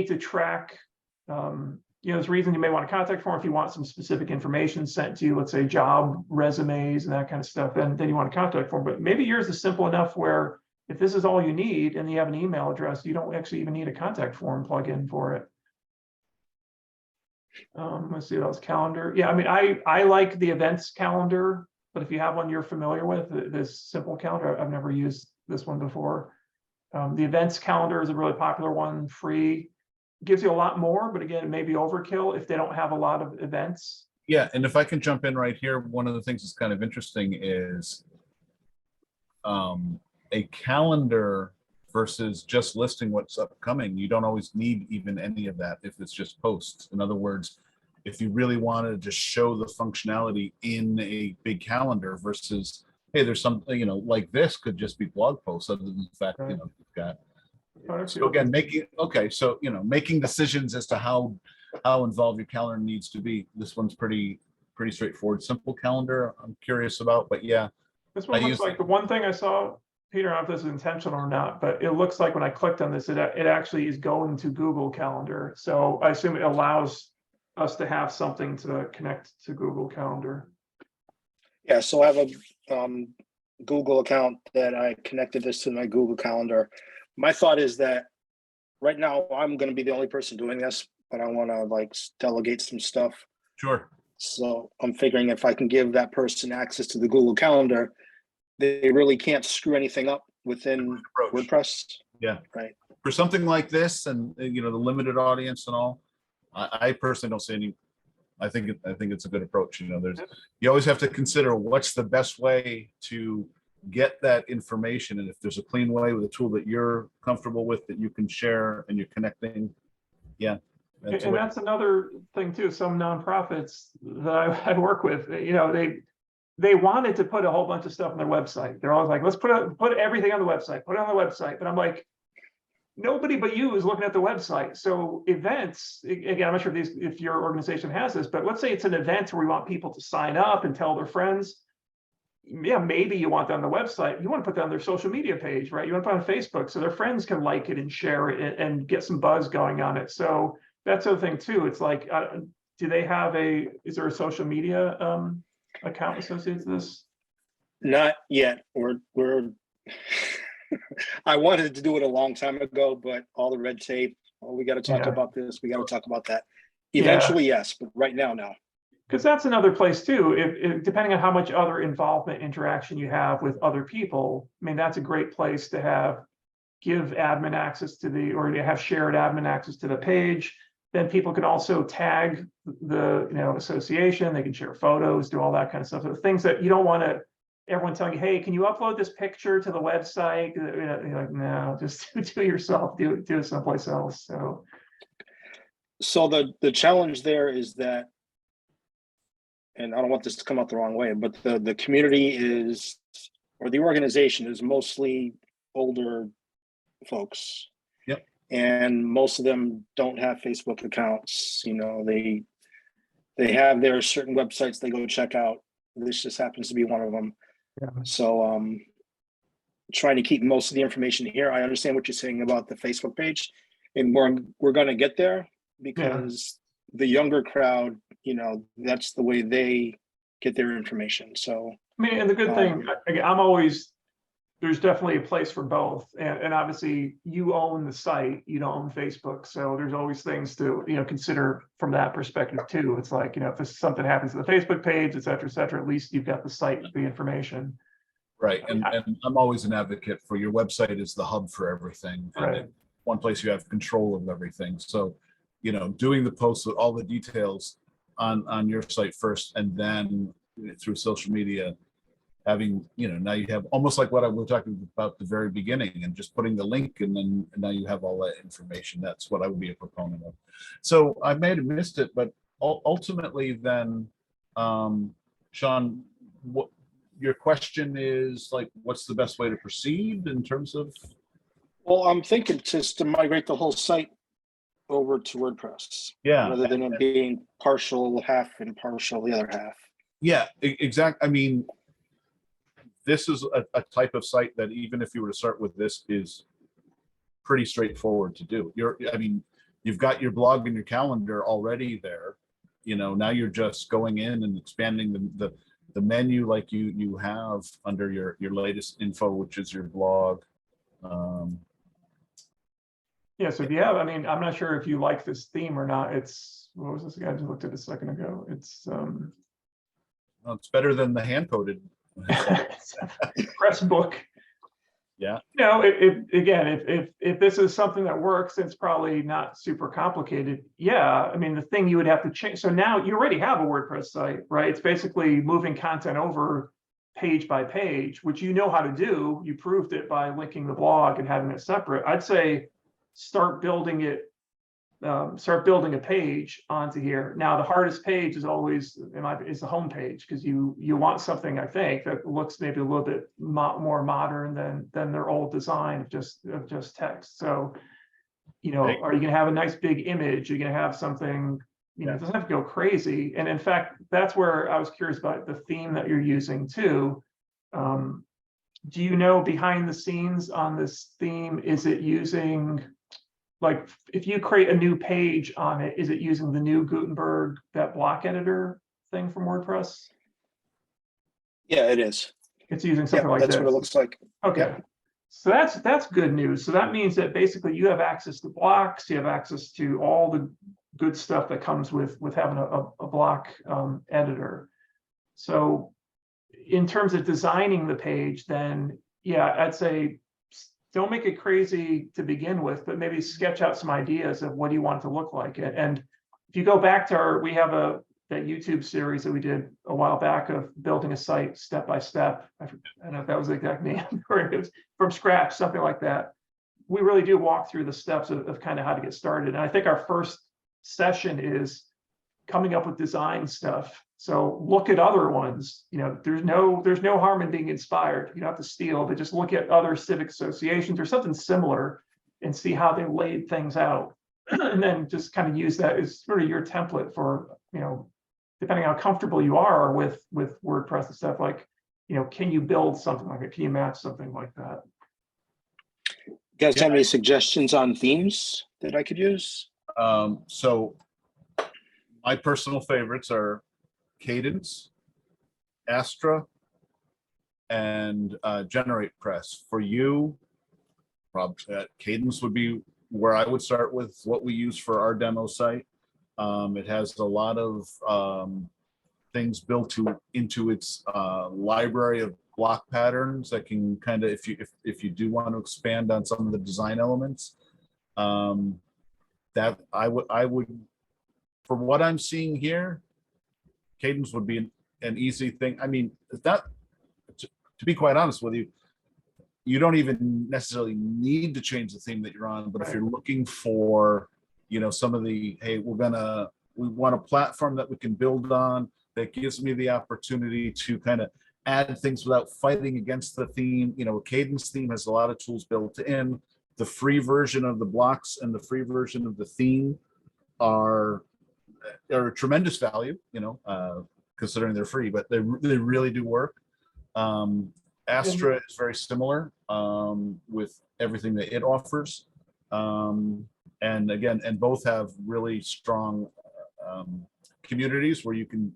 to track, there's a reason you may want a contact form if you want some specific information sent to you, let's say job resumes and that kind of stuff, then you want a contact form. But maybe yours is simple enough where if this is all you need and you have an email address, you don't actually even need a contact form plugin for it. Let's see what else. Calendar. Yeah, I mean, I like the events calendar, but if you have one you're familiar with, this simple calendar, I've never used this one before. The events calendar is a really popular one, free. Gives you a lot more, but again, it may be overkill if they don't have a lot of events. Yeah, and if I can jump in right here, one of the things that's kind of interesting is a calendar versus just listing what's upcoming. You don't always need even any of that if it's just posts. In other words, if you really wanted to just show the functionality in a big calendar versus, hey, there's some, like this could just be blog posts, other than the fact, Right. you've got. Okay. So again, making decisions as to how involved your calendar needs to be. This one's pretty straightforward, simple calendar. I'm curious about, but yeah. This one looks like the one thing I saw, Peter, I don't know if this is intentional or not, but it looks like when I clicked on this, it actually is going to Google Calendar. So I assume it allows us to have something to connect to Google Calendar. Yeah. So I have a Google account that I connected this to my Google Calendar. My thought is that right now I'm going to be the only person doing this, but I want to like delegate some stuff. Sure. So I'm figuring if I can give that person access to the Google Calendar, they really can't screw anything up within WordPress. Yeah. Right. For something like this, and the limited audience and all, I personally don't see any. I think it's a good approach. You always have to consider what's the best way to get that information, and if there's a clean way with a tool that you're comfortable with that you can share and you're connecting, yeah. And that's another thing too. Some nonprofits that I work with, they wanted to put a whole bunch of stuff on their website. They're always like, let's put everything on the website, put it on the website. But I'm like, nobody but you is looking at the website. So events, again, I'm not sure if your organization has this, but let's say it's an event where we want people to sign up and tell their friends. Yeah, maybe you want that on the website. You want to put that on their social media page, right? You want to put it on Facebook so their friends can like it and share it and get some buzz going on it. So that's the other thing too. It's like, is there a social media account associated to this? Not yet. We're I wanted to do it a long time ago, but all the red tape, oh, we got to talk Yeah. about this, we got to talk about that. Yeah. Eventually, yes, but right now, no. Because that's another place too. If depending on how much other involvement, interaction you have with other people, I mean, that's a great place to give admin access to or to have shared admin access to the page. Then people can also tag the association. They can share photos, do all that kind of stuff. So things that you don't want everyone telling you, hey, can you upload this picture to the website? You're like, no, just do it yourself. Do it someplace else. So the challenge there is that, and I don't want this to come out the wrong way, but the community is, or the organization is mostly older folks. Yep. And most of them don't have Facebook accounts. They have their certain websites they go check out. This just happens to be one of them. Yeah. So trying to keep most of the information here. I understand what you're saying about the Facebook page, and we're going to get there because the younger crowd, that's the way they get their information. So I mean, and the good thing, there's definitely a place for both. And obviously you own the site, you don't own Facebook. So there's always things to, consider from that perspective too. It's like, if something happens to the Facebook page, et cetera, at least you've got the site, the information. Right. And I'm always an advocate for your website is the hub for everything. And Right. one place you have control of everything. So, doing the posts with all the details on your site first, and then through social media, having, now you have almost like what I was talking about at the very beginning, and just putting the link, and then now you have all that information. That's what I would be a proponent of. So I may have missed it, but ultimately then, Sean, what your question is, like, what's the best way to proceed in terms of? Well, I'm thinking just to migrate the whole site over to WordPress. Yeah. Rather than it being partial, half and partial, the other half. Yeah, exactly. I mean, this is a type of site that even if you were to start with this is pretty straightforward to do. You've got your blog and your calendar already there. Now you're just going in and expanding the menu like you have under your latest info, which is your blog. Yeah, so if you have, I'm not sure if you like this theme or not. What was this guy I just looked at a second ago? It's Well, it's better than the hand-coded. press book. Yeah. If this is something that works, it's probably not super complicated. Yeah, the thing you would have to change. So now you already have a WordPress site, right? It's basically moving content over page by page, which you know how to do. You proved it by linking the blog and having it separate. I'd say start building a page onto here. Now, the hardest page is always is the home page, because you want something, I think, that looks maybe a little bit more modern than their old design of just text. So, are you going to have a nice big image? You're going to have something, it doesn't have to go crazy. And in fact, that's where I was curious about the theme that you're using too. Do you know behind the scenes on this theme, is it using, like, if you create a new page on it, is it using the new Gutenberg, that block editor thing from WordPress? Yeah, it is. It's using something like that's this. what it looks like. Okay. Yeah. So that's good news. So that means that basically you have access to blocks, you have access to all the good stuff that comes with having a block editor. So in terms of designing the page, then yeah, I'd say don't make it crazy to begin with, but maybe sketch out some ideas of what you want it to look like. And if you go back to we have that YouTube series that we did a while back of building a site step by step. I don't know if that was the exact name, or it was from scratch, something like that. We really do walk through the steps of kind of how to get started. And I think our first session is coming up with design stuff. So look at other ones. There's no harm in being inspired. You don't have to steal, but just look at other civic associations or something similar and see how they laid things out. And then just kind of use that as sort of your template for, depending on how comfortable you are with WordPress and stuff, like, can you build something like it? Can you match something like that? You guys have any suggestions on themes that I could use? So my personal favorites are Cadence, Astra, and Generate Press. For you, probably Cadence would be where I would start with what we use for our demo site. It has a lot of things built into its library of block patterns that can kind of, if you do want to expand on some of the design elements, that I would, for what I'm seeing here, Cadence would be an easy thing. I mean, that, to be quite honest with you, you don't even necessarily need to change the theme that you're on, but if you're looking for, some of the, hey, we want a platform that we can build on that gives me the opportunity to kind of add things without fighting against the theme. A Cadence theme has a lot of tools built in. The free version of the blocks and the free version of the theme are a tremendous value, considering they're free, but they really do work. Astra is very similar with everything that it offers. And again, both have really strong communities where you can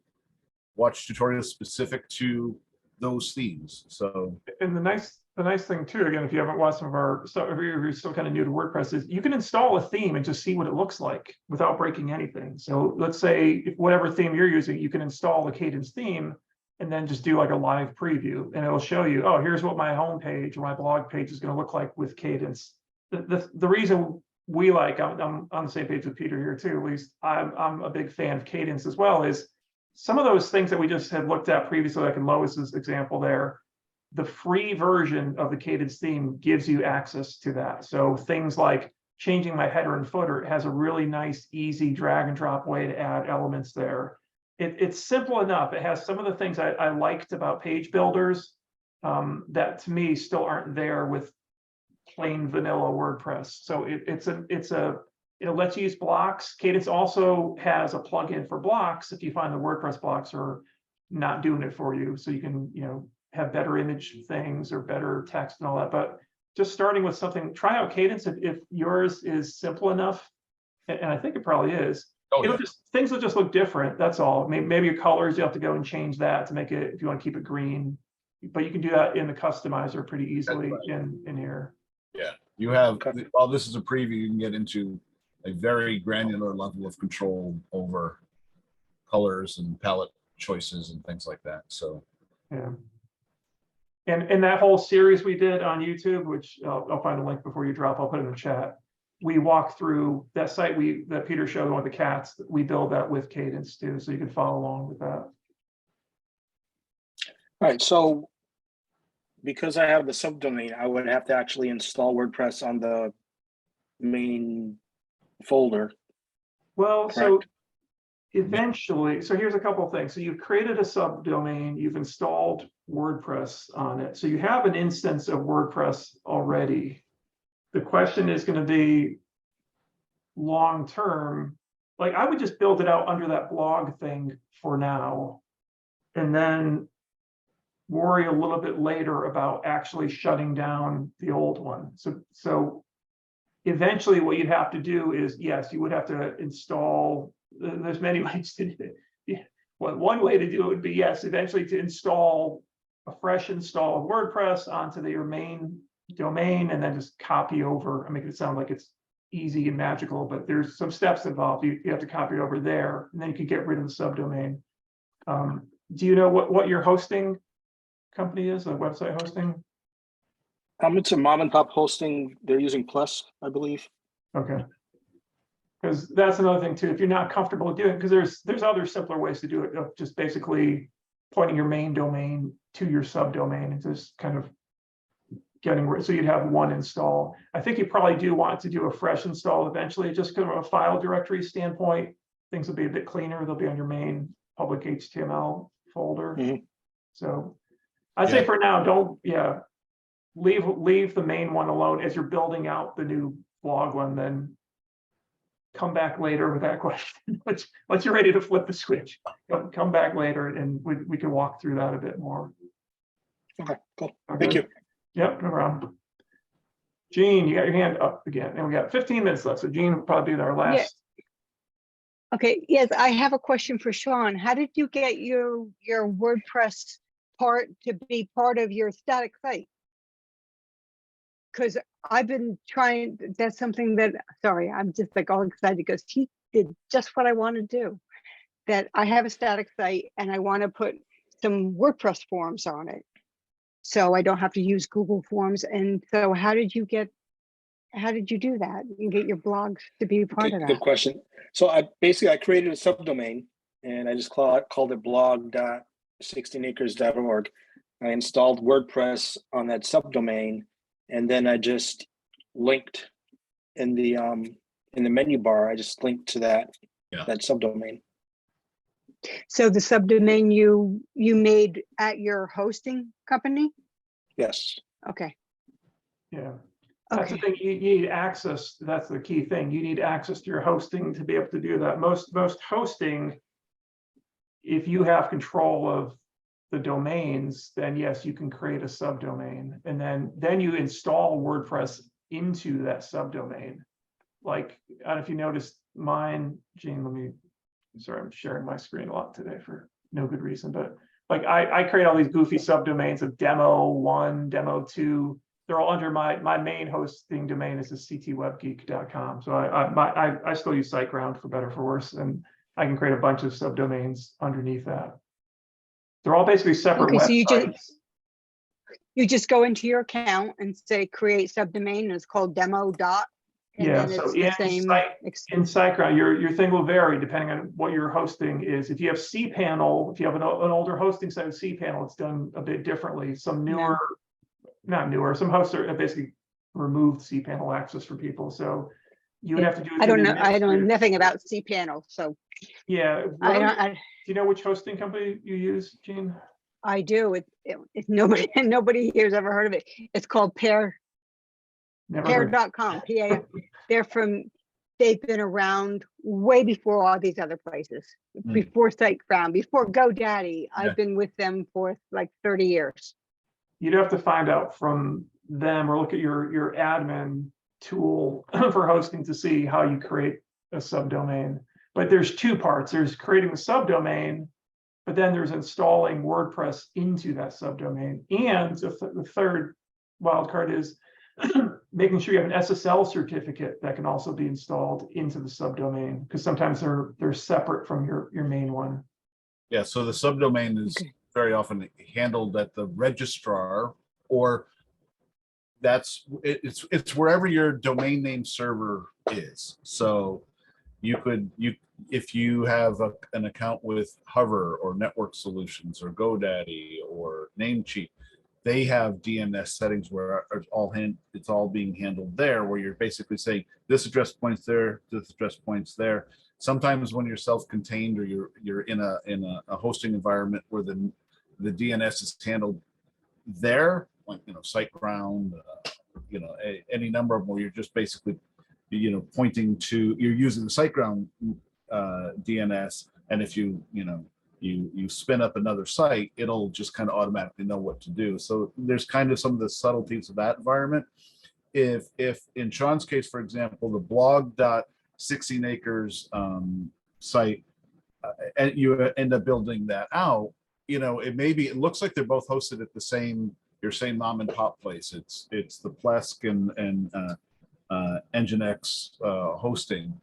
watch tutorials specific to those themes. So, and the nice thing too, again, if you haven't watched some of our stuff, if you're still kind of new to WordPress, is you can install a theme and just see what it looks like without breaking anything. So let's say if whatever theme you're using, you can install the Cadence theme and then just do like a live preview, and it'll show you, oh, here's what my home page or my blog page is going to look like with Cadence. The reason we like, I'm on the same page with Peter here too, at least I'm a big fan of Cadence as well, is some of those things that we just had looked at previously, like in Lois's example there, the free version of the Cadence theme gives you access to that. So things like changing my header and footer, it has a really nice, easy drag and drop way to add elements there. It's simple enough. It has some of the things I liked about page builders that to me still aren't there with plain vanilla WordPress. So it lets you use blocks. Cadence also has a plugin for blocks if you find the WordPress blocks are not doing it for you. So you can, have better image things or better text and all that. But just starting with something, try out Cadence if yours is simple enough, and I think it probably is. Things will just look different. That's all. Maybe your colors, you have to go and change that to make it, if you want to keep it green, but you can do that in the customizer pretty easily in here. Yeah, you have, while this is a preview, you can get into a very granular level of control over colors and palette choices and things like that. So, yeah. And that whole series we did on YouTube, which I'll find a link before you drop, I'll put it in the chat. We walk through that site that Peter showed on the cats. We build that with Cadence too, so you can follow along with that. All right, so because I have the subdomain, I would have to actually install WordPress on the main folder. Well, correct? So eventually, so here's a couple of things. So you've created a subdomain, you've installed WordPress on it. So you have an instance of WordPress already. The question is going to be long-term, like I would just build it out under that blog thing for now, and then worry a little bit later about actually shutting down the old one. So eventually what you'd have to do is, yes, you would have to install, there's many ways to do it. One way to do it would be, yes, eventually to install a fresh install of WordPress onto your main domain and then just copy over. I make it sound like it's easy and magical, but there's some steps involved. You have to copy it over there, and then you can get rid of the subdomain. Do you know what your hosting company is, a website hosting? It's a mom and pop hosting. They're using Plus, I believe. Okay. Because that's another thing too. If you're not comfortable doing, because there's other simpler ways to do it, of just basically pointing your main domain to your subdomain and just kind of getting rid, so you'd have one install. I think you probably do want to do a fresh install eventually, just kind of a file directory standpoint. Things will be a bit cleaner. They'll be on your main public HTML folder. So I'd say for now, leave the main one alone as you're building out the new blog one, then come back later with that question. Once you're ready to flip the switch, come back later and we can walk through that a bit more. Okay, cool. Okay. Thank you. Yep, no problem. Gene, you got your hand up again, and we got 15 minutes left, so Gene will probably be our last. Okay, yes, I have a question for Sean. How did you get your WordPress be part of your static site. Because I've been trying, that's something that, sorry, I'm just like all excited because he did just what I want to do. That I have a static site and I want to put some WordPress forms on it. So I don't have to use Google Forms. And so how did you do that and get your blogs to be part of Good that? question. So I created a subdomain and I just called it blog.16acres.org. I installed WordPress on that subdomain, and then I just linked in the menu bar. I just linked to that subdomain. So the subdomain you made at your hosting company? Yes. Okay. Yeah. That's the thing. You need access. That's the key thing. You need access to your hosting to be able to do that. Most hosting, if you have control of the domains, then yes, you can create a subdomain, and then you install WordPress into that subdomain. Like, I don't know if you noticed mine, Gene. Sorry, I'm sharing my screen a lot today for no good reason, but like I create all these goofy subdomains of demo 1, demo 2. They're all under my main hosting domain is the ctwebgeek.com. So I still use SiteGround for better or for worse, and I can create a bunch of subdomains underneath that. They're all basically separate websites. So you just go into your account and say create subdomain, and it's called demo dot. And Yeah, then so it's the same in SiteGround, your thing will vary depending on what your hosting is. If you have cPanel, if you have an older hosting site with cPanel, it's done a bit differently. Some newer, not newer, some hosts are basically removed cPanel access for people. So you would have to do it. I don't know nothing about cPanel, so yeah. Do you know which hosting company you use, Gene? I do. It's nobody here's ever heard of it. It's called Pair.com. They've been around way before all these other places, before SiteGround, before GoDaddy. I've been with them for like 30 years. You'd have to find out from them or look at your admin tool for hosting to see how you create a subdomain. But there's two parts. There's creating the subdomain, but then there's installing WordPress into that subdomain. And the third wildcard is making sure you have an SSL certificate that can also be installed into the subdomain, because sometimes they're separate from your main one. Yeah, so the subdomain is very often handled at the registrar, or it's wherever your domain name server is. So if you have an account with Hover or Network Solutions or GoDaddy or Namecheap, they have DNS settings where it's all being handled there, where you're basically saying this address points there, this address points there. Sometimes when you're self-contained or you're in a hosting environment where the DNS is handled there, like SiteGround, any number of them, where you're just basically pointing to, you're using the SiteGround DNS, and if you spin up another site, it'll just kind of automatically know what to do. So there's kind of some of the subtleties of that environment. If in Sean's case, for example, the blog.16acres site, and you end up building that out, it looks like they're both hosted at your same mom and pop place. It's the Plesk and Nginx hosting.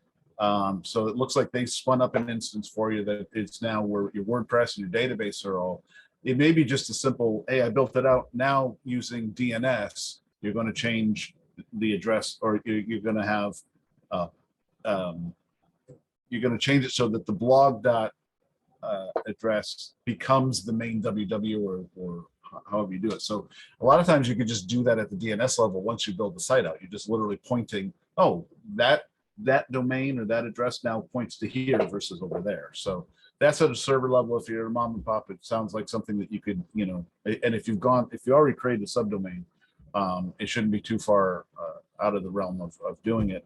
So it looks like they spun up an instance for you that it's now where your WordPress and your database are all. It may be just a simple, hey, I built it out. Now using DNS, you're going to change the address, or you're going to have, you're going to change it so that the blog address becomes the main www or however you do it. So a lot of times you could just do that at the DNS level. Once you build the site out, you're just literally pointing, oh, that domain or that address now points to here versus over there. So that's at a server level. If you're a mom and pop, it sounds like something that you could, and if you already created a subdomain, it shouldn't be too far out of the realm of doing it.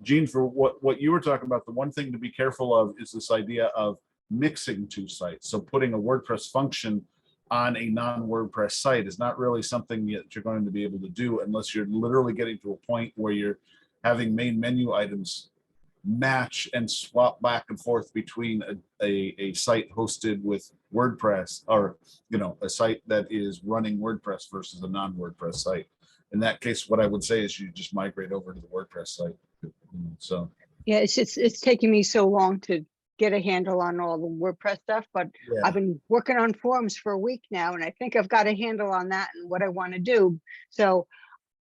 Gene, for what you were talking about, the one thing to be careful of is this idea of mixing two sites. So putting a WordPress function on a non-WordPress site is not really something that you're going to be able to do unless you're literally getting to a point where you're having main menu items match and swap back and forth between a site hosted with WordPress, or, you know, a site that is running WordPress versus a non-WordPress site. In that case, what I would say is you just migrate over to the WordPress site. So, Yeah, it's taking me so long to get a handle on all the WordPress stuff, but yeah, I've been working on forums for a week now, and I think I've got a handle on that and what I want to do. So,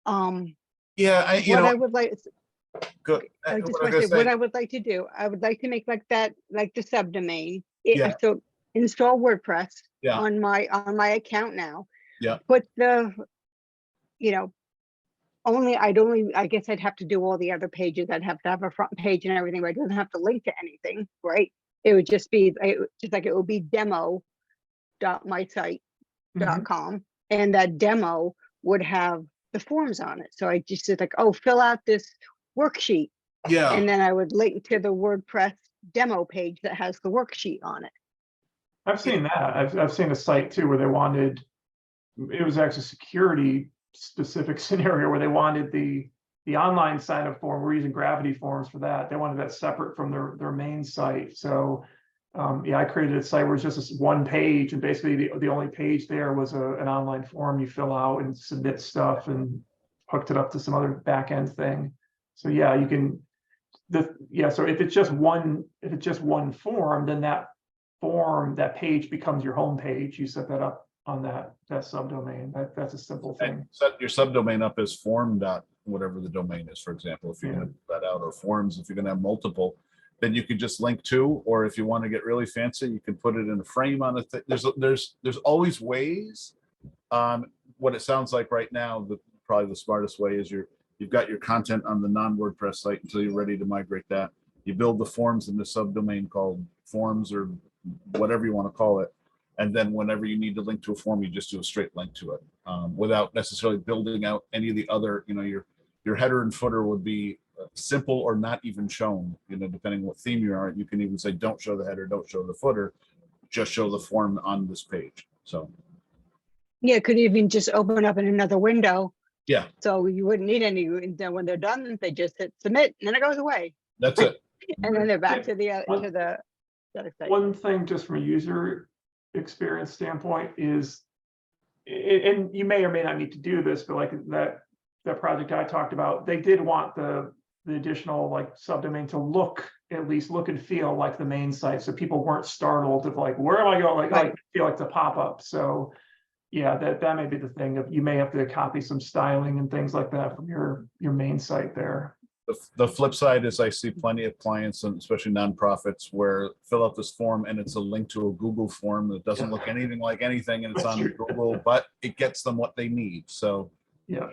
yeah, you what know, I would like, go, I what just I want was to say, gonna what say, I would like to do, I would like to make like that, like the subdomain. Yeah. So install WordPress Yeah. on my account now. Yeah. Put the, you know, I guess I'd have to do all the other pages. I'd have to have a front page and everything, but it doesn't have to link to anything, right? It would just be just like it would be demo.mysite.com, and that demo would have the forms on it. So I just said like, oh, fill out this worksheet, yeah, and then I would link to the WordPress demo page that has the worksheet on it. I've seen that. I've seen a site too where they wanted, it was actually a security specific scenario where they wanted the online sign up form. We're using Gravity forms for that. They wanted that separate from their main site. So yeah, I created a site where it's just this one page, and basically the only page there was an online form you fill out and submit stuff, and hooked it up to some other back end thing. So yeah, you can, so if it's just one form, then that page becomes your home page. You set that up on that subdomain. That's a simple thing. set your subdomain up as form dot whatever the domain is, for example, if you're going to put that out, or forms, if you're going to have multiple, then you could just link to, or if you want to get really fancy, you can put it in a frame on a thing. There's always ways. What it sounds like right now, probably the smartest way is you've got your content on the non-WordPress site until you're ready to migrate that. You build the forms in the subdomain called forms, or whatever you want to call it. And then whenever you need to link to a form, you just do a straight link to it, without necessarily building out any of the other, your header and footer would be simple or not even shown, depending what theme you are. You can even say, don't show the header, don't show the footer, just show the form on this page. So Yeah, it could even just open up in another window. yeah, So you wouldn't need any, then when they're done, they just hit submit and then it goes away. that's it. And then they're back Yeah. to the other site. One thing just from a user experience standpoint is, and you may or may not need to do this, but like that project I talked about, they did want the additional like subdomain to at least look and feel like the main site, so people weren't startled of like, where am I going? Like feel like the pop-up. So yeah, that may be the thing. Of you may have to copy some styling and things like that from your main site there. The flip side is I see plenty of clients, and especially nonprofits, where fill out this form and it's a link to a Google form that doesn't look anything like anything, and it's on Google, but it gets them what they need. So yeah,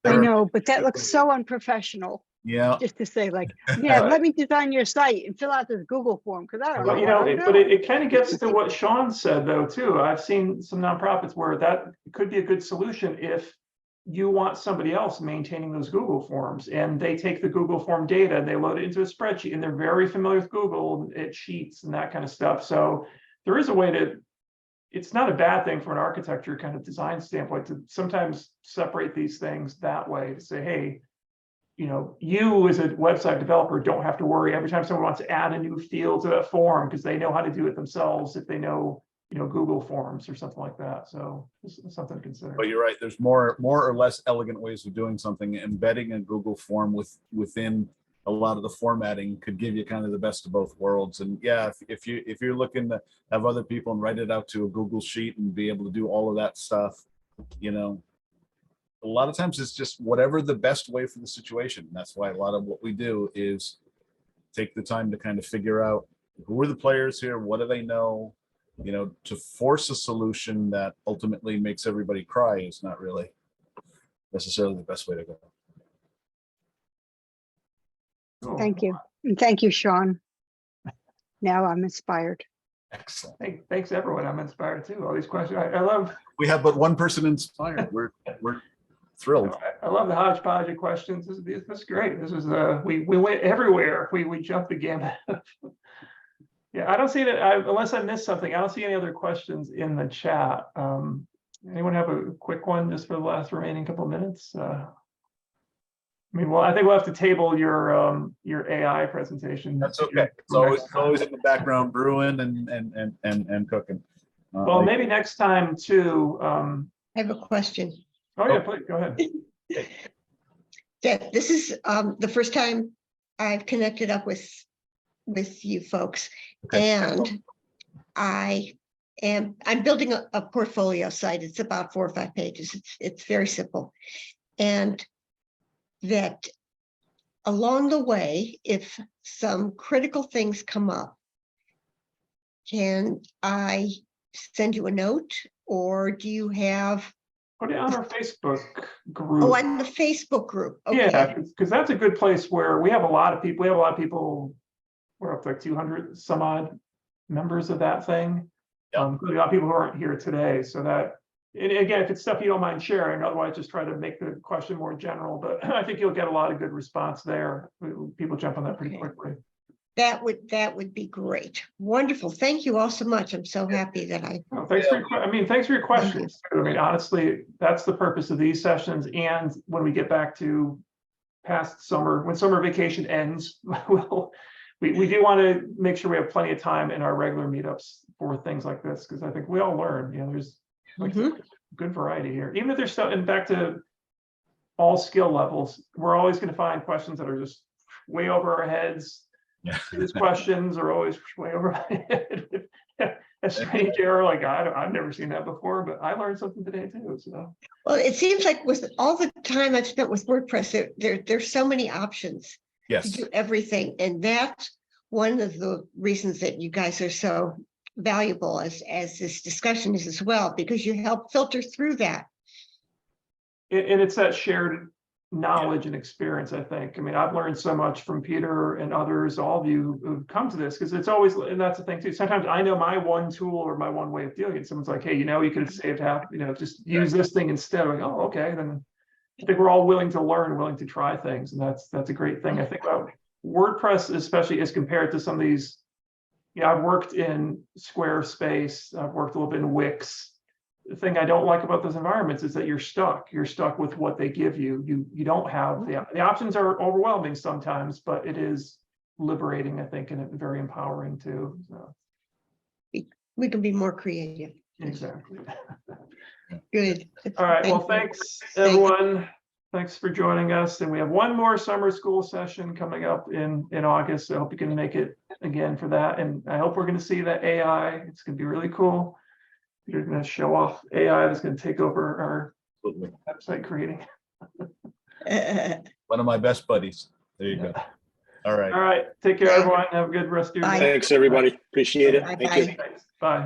I know, but that looks so unprofessional. Yeah. Just to say like, yeah, let me design your site and fill out this Google form, because I don't know. Well, but it kind of gets to what Sean said though too. I've seen some nonprofits where that could be a good solution if you want somebody else maintaining those Google forms, and they take the Google form data and they load it into a spreadsheet, and they're very familiar with Google, it sheets and that kind of stuff. So there is a way to, it's not a bad thing from an architecture kind of design standpoint to sometimes separate these things that way, to say, hey, you as a website developer don't have to worry every time someone wants to add a new field to that form, because they know how to do it themselves if they know Google Forms or something like that. So this is something to consider. But you're right. There's more or less elegant ways of doing something. Embedding a Google form within a lot of the formatting could give you kind of the best of both worlds. And yeah, if you're looking to have other people and write it out to a Google sheet and be able to do all of that stuff, a lot of times it's just whatever the best way for the situation. And that's why a lot of what we do is take the time to kind of figure out who are the players here, what do they know, to force a solution that ultimately makes everybody cry is not really necessarily the best way to go. Cool. Thank you. And thank you, Sean. Now I'm inspired. Excellent. Thanks everyone. I'm inspired too. All these questions. I love. We have but one person inspired. We're thrilled. I love the hodgepodge of questions. This is great. This is we went everywhere. We jumped the gamut. Yeah, I don't see that unless I missed something. I don't see any other questions in the chat. Anyone have a quick one just for the last remaining couple of minutes? I think we'll have to table your AI presentation. That's okay. It's always in the background brewing and cooking. Well, maybe next time too. I have a question. Oh yeah, please, go ahead. That this is the first time I've connected up with you folks. Okay. And I'm building a portfolio site. It's about 4 or 5 pages. It's very simple. And that along the way, if some critical things come up, can I send you a note, or do you have, Put it on our Facebook group. oh, on the Facebook group? Yeah, Okay. because that's a good place where we have a lot of people. We have a lot of people. We're up to like 200 some odd members of that thing. Yeah. Including a lot of people who aren't here today. So that, and again, if it's stuff you don't mind sharing, otherwise just try to make the question more general. But I think you'll get a lot of good response there. People jump on that pretty Okay. quickly. That would be great. Wonderful. Thank you all so much. I'm so happy that I, Oh, thanks for thanks for your questions. too. I mean, honestly, that's the purpose of these sessions. And when we get back to past summer, when summer vacation ends, we do want to make sure we have plenty of time in our regular meetups for things like this, because I think we all learn. You know, there's like I said, good variety here. Even if there's stuff, and back to all skill levels, we're always going to find questions that are just way over our heads. Yeah. These questions are always way over my head. A strange error, like I've never seen that before, but I learned something today too. So well, it seems like with all the time I've spent with WordPress, there's so many options to Yes. do everything. And that's one of the reasons that you guys are so valuable as this discussion is as well, because you help filter through that. and it's that shared knowledge and experience, I think. I mean, I've learned so much from Peter and others, all of you who've come to this, because it's always, and that's the thing too. Sometimes I know my one tool or my one way of doing it. Someone's like, hey, you could have saved half, just use this thing instead. Like, oh, okay. Then I think we're all willing to learn, willing to try things. And that's a great thing. I think about WordPress, especially as compared to some of these, I've worked in Squarespace, I've worked a little bit in Wix. The thing I don't like about those environments is that you're stuck with what they give you. You don't have the options are overwhelming sometimes, but it is liberating, I think, and very empowering too. So We can be more creative. exactly. Good. All right. Well, Thank you. thanks everyone. Thanks for joining us. And we have one more summer school session coming up in August. So I hope you can make it again for that. And I hope we're going to see that AI. It's going to be really cool. You're going to show off AI that's going to take over our Absolutely. website creating. One of my best buddies. There you go. All right. All right. Take care, everyone. Have a good rest of your Bye. day. Thanks, everybody. Appreciate it. Thank you. Bye-bye. Thanks. Bye.